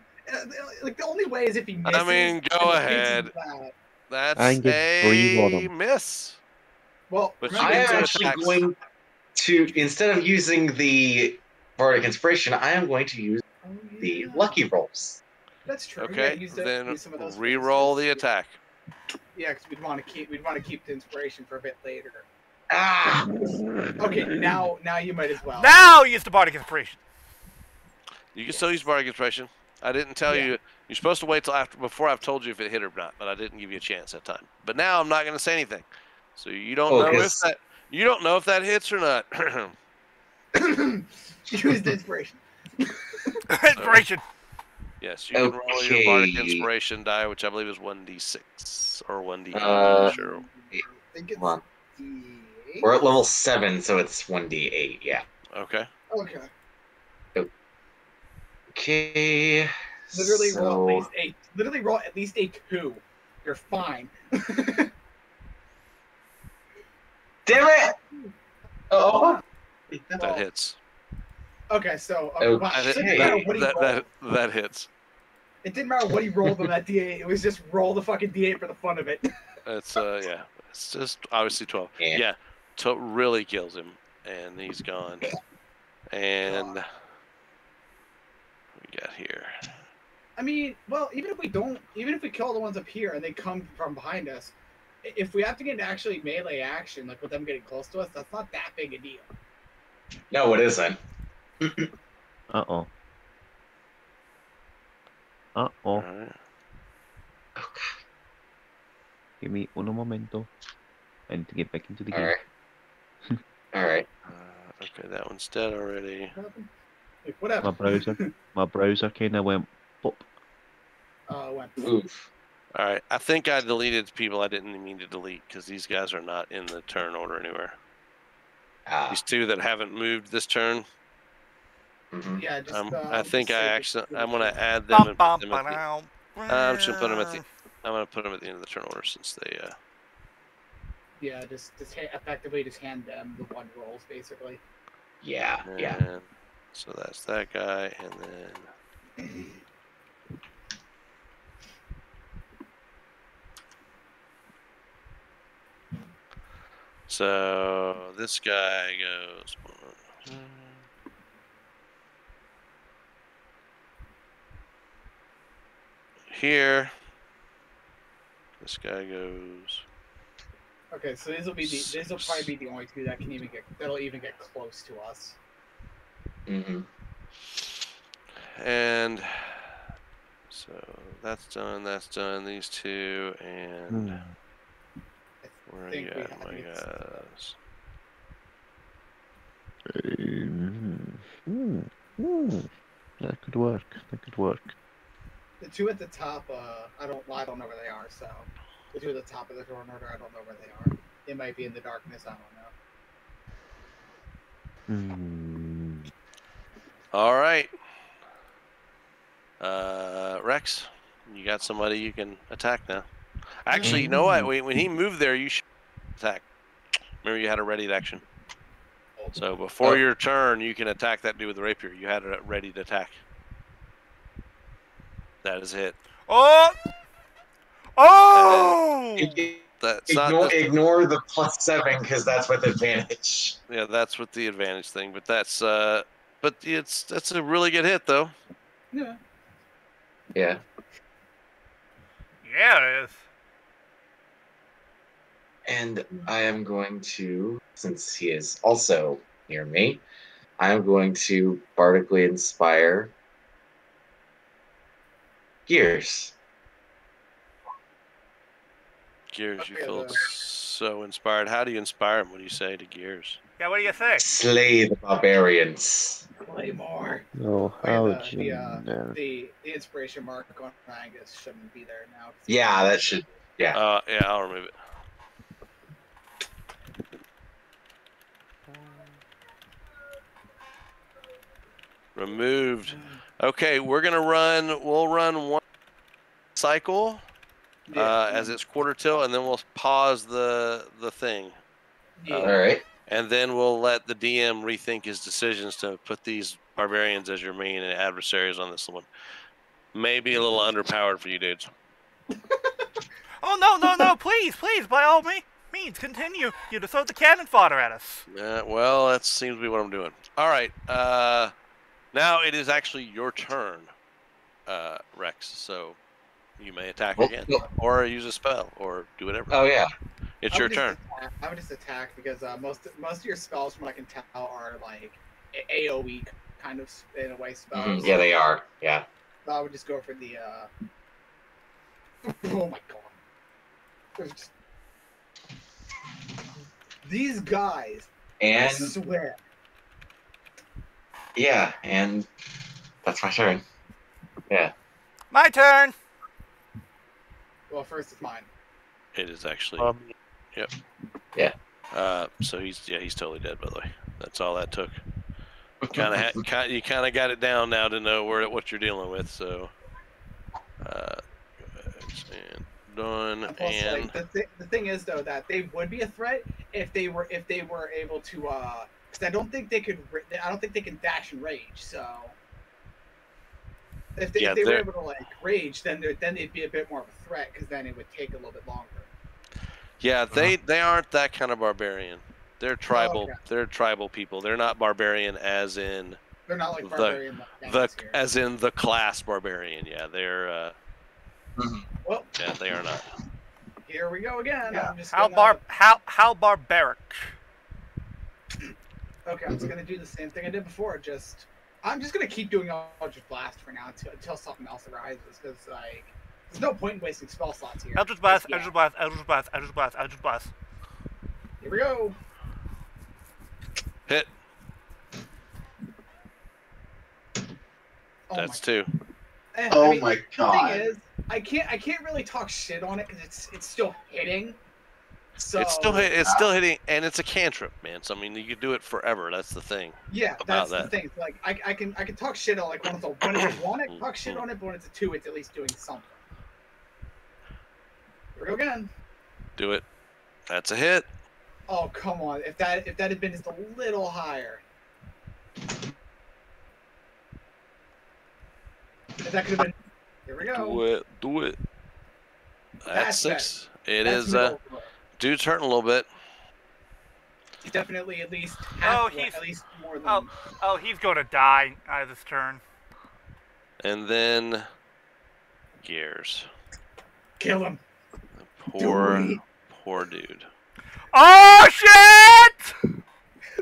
the only way is if he misses. I mean, go ahead. That's Angus, breathe on a him. miss. Well, But remember, I am do actually attacks. going to, instead of using the Bardic Inspiration, I am going to use oh, the yeah. lucky rolls. That's true. Okay, use then some of those re-roll phrases. the attack. Yeah, because we'd want to keep the inspiration for a bit later. Ah! Okay, now you might as well. Now use the bardic inspiration. You can still use bardic inspiration. I didn't tell you. You're supposed to wait till after before I've told you if it hit or not, but I didn't give you a chance that time. But now I'm not going to say anything, so you don't know if that hits or not. Use the inspiration. Inspiration. Yes, you can roll your bardic inspiration die, which I believe is 1d6 or 1d8. I'm not sure. I think it's D8. We're at level 7, so it's 1d8. Yeah. Okay. Okay. Okay. Literally roll at least a 2. You're fine. Damn it! Oh. That hits. Okay, so That hits. It didn't matter what he rolled on that D8. It was just roll the fucking D8 for the fun of it. It's yeah. It's just obviously 12. Yeah. Really kills him, and he's gone. And what we got here. I mean, well, even if we kill the ones up here and they come from behind us, if we have to get into actually melee action, like with them getting close to us, that's not that big a deal. No, it isn't. Uh-oh. Uh-oh. All right. Oh, Give me un momento. I need to get back into the game. Alright. Alright. Okay, that one's dead already. What happened? My browser kind of went pop. Went. Oof. All right, I think I deleted people I didn't mean to delete because these guys are not in the turn order anywhere. These two that haven't moved this turn. Mm-hmm. Yeah, just. I think I'm gonna add them and put them at the. I'm just gonna put them at the. I'm gonna put them at the end of the turn order since they. Yeah, just effectively just hand them the 1 rolls basically. Yeah. Yeah. And so that's that guy, and then. So this guy goes here. This guy goes. Okay, so these will probably be the only 2 that that'll even get close to us. Mm-hmm. And so that's done. That's done. These 2 and. Where are you at, my guys? That could work. That could work. The 2 at the top, I don't know where they are. So the 2 at the top of the turn order, I don't know where they are. They might be in the darkness. I don't know. All right. Rex, you got somebody you can attack now. Actually, you know what? When he moved there, you should attack. Remember, you had a ready action. So before your turn, you can attack that dude with the rapier. You had it ready to attack. That is a hit. Oh! Oh! Ignore the +7 because that's with advantage. Yeah, that's with the advantage thing. But that's that's a really good hit though. Yeah. Yeah. Yeah, it is. And I am going to, since he is also near me, I am going to bardically inspire Gears. Gears, you feel so inspired. How do you inspire him? What do you say to Gears? Yeah, what do you think? Slay the barbarians. Play more. No, The inspiration mark on Angus shouldn't be there now. Yeah, that should. Yeah. Yeah, I'll remove it. Removed. Okay, we'll run 1 cycle as it's quarter till, and then we'll pause the thing. All right. And then we'll let the DM rethink his decisions to put these barbarians as your main adversaries on this one. Maybe a little underpowered for you dudes. Oh, no, please, by all means, continue. You to throw the cannon fodder at us. Well, that seems to be what I'm doing. All right. Now it is actually your turn, Rex. So you may attack again, or use a spell, or do whatever. Oh, yeah. It's your turn. I would just attack because most of your spells, from what I can tell, are like AOE kind of in a way spells. Yeah, they are. Yeah. So I would just go for the. Oh my god! These guys. And I swear. yeah, and that's my turn. Yeah. My turn. Well, first it's mine. It is actually. Yep. Yeah. So he's totally dead. By the way, that's all that took. You kind of got it down now to know what you're dealing with. So, and done. Plus, And like, the thing is though that they would be a threat if they were able to. Because I don't think they could. I don't think they can dash and rage. So. If they were able to like rage, then they'd be a bit more of a threat because then it would take a little bit longer. yeah, they aren't that kind of barbarian. They're tribal. Okay. They're tribal people. They're not barbarian as in They're not like barbarian. as in the class barbarian. Yeah, they're. Well, yeah, they are not. here we go again. Yeah. I'm just How gonna, how barbaric? Okay, I'm just gonna do the same thing I did before. I'm just gonna keep doing Eldritch Blast for now until something else arises, because like there's no point in wasting spell slots here. Eldritch Blast, Yeah. Eldritch Blast, Eldritch Blast, Eldritch Blast, Eldritch Blast. Here we go. Hit. Oh That's my, 2. Oh I mean, my The god. thing is, I can't really talk shit on it because it's still hitting. So It's still hitting, and it's a cantrip, man. So I mean, you could do it forever. That's the thing. yeah, about that's the thing. It's like I can talk shit on like when it's a 1, I can talk shit on it, but when it's a 2, it's at least doing something. Here we go again. Do it. That's a hit. Oh come on! If that had been just a little higher, if that could have been. Here we go. Do it. That's That's 6. It That's is. middle. Dude's hurting a little bit. He's definitely at least half. he's- At least more than. Oh, he's gonna die out of this turn. And then Gears. Kill him. Poor Do it. poor dude. Oh shit!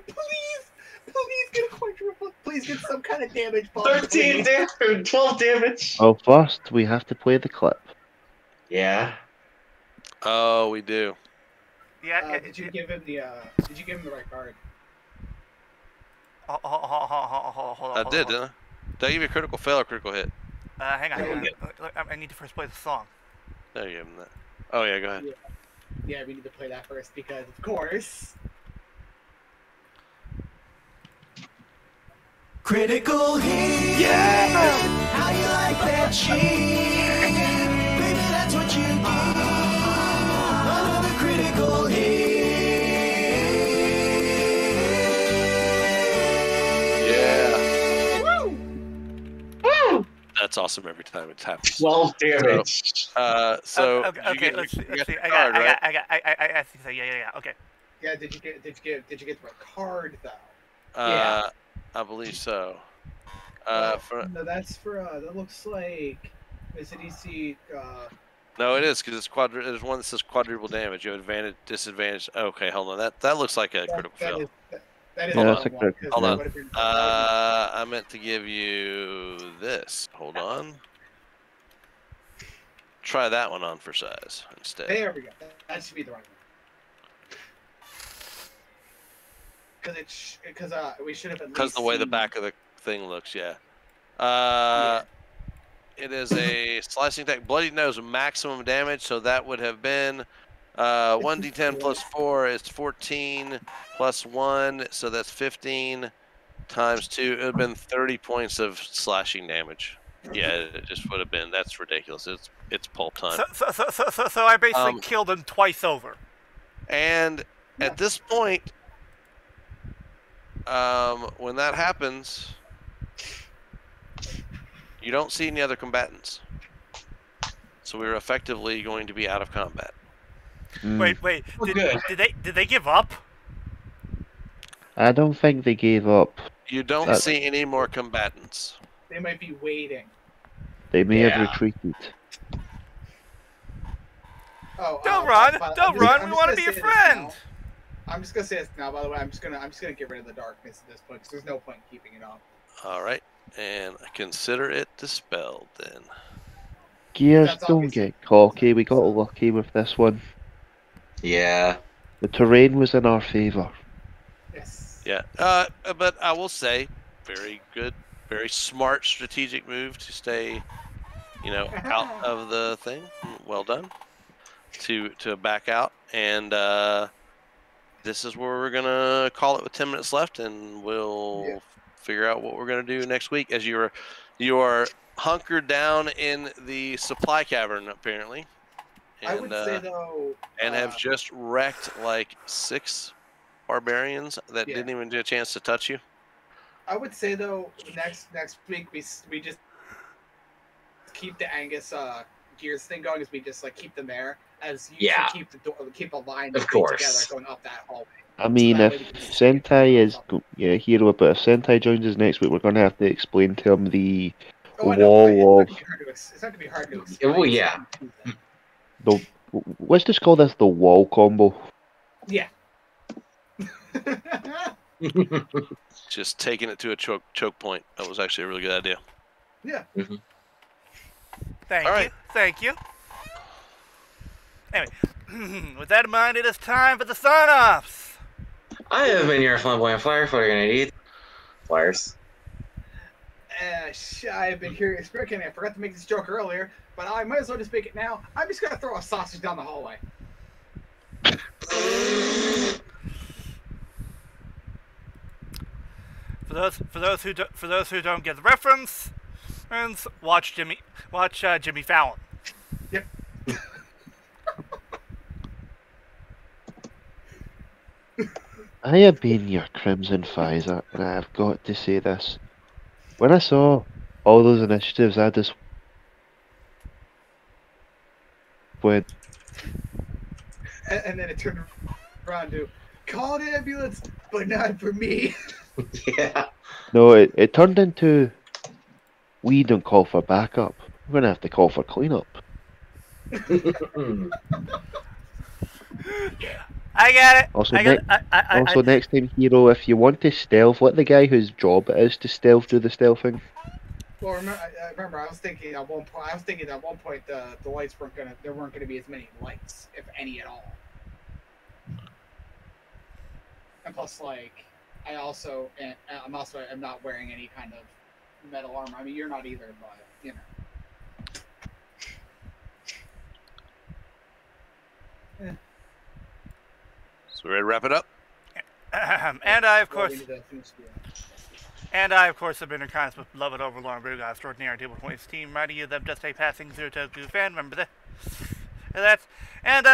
Please get a quadruple. Please get some kind of damage. Paul, 13 please. damage, 12 damage. Well, first we have to play the clip. Yeah. Oh, we do. Yeah. Did you give him the? Did you give him the right card? Hold on. I did, didn't I? Did I give you a critical fail or critical hit? Hang on. I need to first play the song. There you go. Oh yeah, go ahead. Yeah, we need to play that first because, of course. Critical hit. Yeah! How you like that shit? Baby, that's what you need. Another critical hit. Yeah. Woo! That's awesome every time it happens. 12 damage. So Okay, let's see. you got the I card, right? think so. Yeah. Okay. Yeah, did you get the right card though? I believe so. No, that's for that looks like is it EC No, it is because it's There's one that says quadruple damage. You have advantage, disadvantage. Okay, hold on. That looks like a critical fail. That is Yeah, another that's a one, critical 'cause fail. that would've been- I meant to give you this. Hold on. Try that one on for size instead. There we go. That should be the right one. Because we should have at least Because the way the seen- back of the thing looks, yeah. It is a slicing attack. Bloody Nose maximum damage, so that would have been 1d10 plus 4 is 14 plus 1, so that's 15 times 2. It would have been 30 points of slashing damage. Yeah, it just would have been. That's ridiculous. It's pulp time. So I basically killed him twice over. And at this point, when that happens, you don't see any other combatants. So we're effectively going to be out of combat. Wait. We're good. Did they give up? I don't think they gave up. You don't That's- see any more combatants. They might be waiting. They may Yeah. have retreated. Oh, Don't run! but Don't run! We want to be your friend! I'm just gonna say this now. By the way, I'm just gonna get rid of the darkness at this point because there's no point in keeping it on. All right, and consider it dispelled then. Gears, That's don't obviously- get cocky. We got lucky with this one. Yeah. The terrain was in our favour. Yes. Yeah, but I will say, very good, very smart strategic move to stay, out of the thing. Well done. To back out, and this is where we're gonna call it with 10 minutes left, and we'll figure out what we're gonna do next week. As you are hunkered down in the supply cavern, apparently. And, I would say though, and have just wrecked like 6 barbarians that didn't even get a chance to touch you. I would say though, next week we just keep the Angus Gears thing going, as we just like keep them there, as you keep a line Of course. together going up that hallway. I mean, that if way we can Sentai is Hero, but if Sentai joins us next week, we're going to have to explain to him the Oh, I know, but wall of it's not gonna be hard to explain. Oh, yeah. the. Let's just call this the wall combo. Yeah. Just taking it to a choke point. That was actually a really good idea. Yeah. Thank you. Anyway, with that in mind, it is time for the sign-offs. I have been your flamboyant flyer for your need. Flyers. I've been here speaking. I forgot to make this joke earlier, but I might as well just make it now. I'm just gonna throw a sausage down the hallway. For those who don't get the reference, watch Jimmy Fallon. Yep. I have been your Crimson Pfizer, and I have got to say this. When I saw all those initiatives, I just went. And then it turned around to call an ambulance, but not for me. Yeah. No, it turned into, we don't call for backup. We're going to have to call for cleanup. I get it. Also, Next next time, Hero, if you want to stealth, let the guy whose job it is to stealth do the stealthing. Well, remember, I was thinking at one point the lights there weren't gonna be as many lights, if any at all. And plus, like, I'm not wearing any kind of metal armor. I mean, you're not either, but you know. So we're ready to wrap it up? And I, of course, have been in contact with beloved Overlord Bruga, extraordinary DLBot points team, writing you them just a passing through to goof fan. Remember that? And,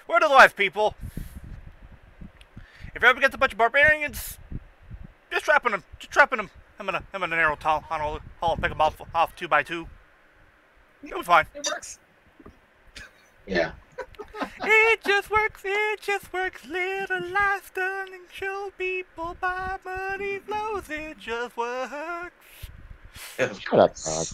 word of the wise, people. If you ever get a bunch of barbarians, just trapping them. I'm in a narrow tunnel and pick them off 2 by 2. It was fine. It works. Yeah. It just works, little life stunning, show people by money flows, it just works. Shut up, Todd.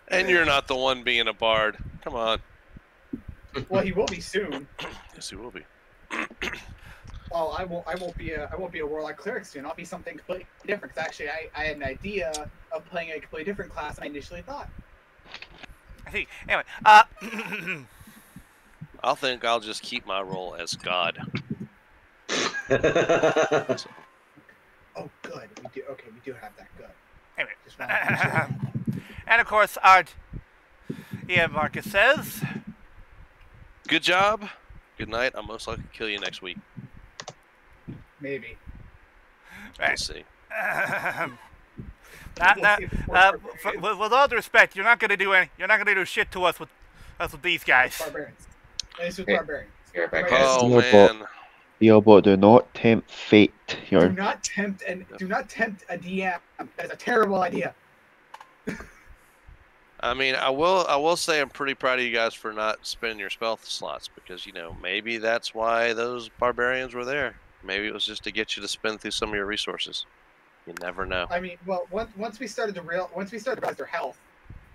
And you're not the one being a bard. Come on. Well, he will be soon. Yes, he will be. Oh, I won't be a warlock cleric soon. I'll be something completely different. 'Cause actually, I had an idea of playing a completely different class than I initially thought. I see. Anyway, I'll just keep my role as God. Oh, good. We do have that. Good. anyway. Just wanted to make sure. And of course, our DM Markus says, Good job. Good night. I'll most likely kill you next week. Maybe. We'll right. see. With all due respect, you're not gonna do shit to us with these guys. Barbarians. It's with Yeah. barbarians. You're back. Barbarians. Oh, DLBot. man. DLBot, do not tempt fate. Do not tempt a DM. That's a terrible idea. I mean, I will say I'm pretty proud of you guys for not spending your spell slots, because, maybe that's why those barbarians were there. Maybe it was just to get you to spend through some of your resources. You never know. I mean, well, once we started to realize their health.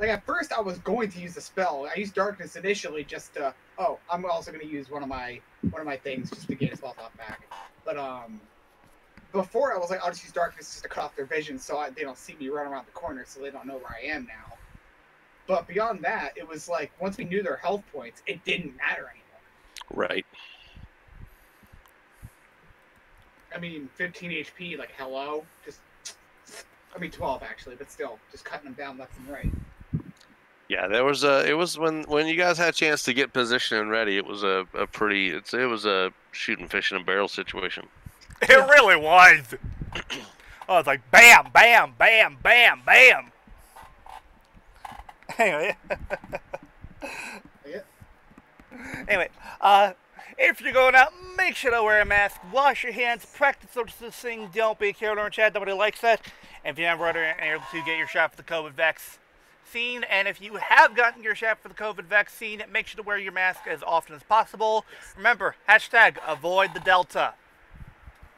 Like at first, I was going to use the spell. I used darkness initially just to. Oh, I'm also going to use one of my things just to gain his health off back. But before I was like, I'll just use darkness just to cut off their vision, so they don't see me run around the corner, so they don't know where I am now. But beyond that, it was like once we knew their health points, it didn't matter anymore. Right. I mean, 15 HP, like hello, just. I mean 12 actually, but still, just cutting them down left and right. Yeah, there was it was when you guys had a chance to get positioned and ready. It was a pretty. It was a shooting fish in a barrel situation. It really was. I was like, bam, bam, bam, bam, bam. Anyway. Yeah. Anyway, if you're going out, make sure to wear a mask, wash your hands, practice social distancing, don't be a carrier in chat, nobody likes that. And if you haven't already able to get your shot for the COVID vaccine, and if you have gotten your shot for the COVID vaccine, make sure to wear your mask as often as possible. Remember, hashtag avoid the Delta.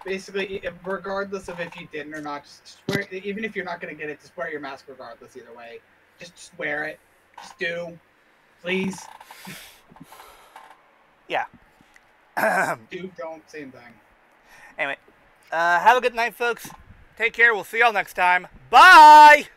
Basically, regardless of if you didn't or not, just wear. Even if you're not going to get it, just wear your mask regardless. Either way, just wear it. Just do, please. Yeah. Do, don't, same thing. Anyway, have a good night, folks. Take care. We'll see y'all next time. Bye!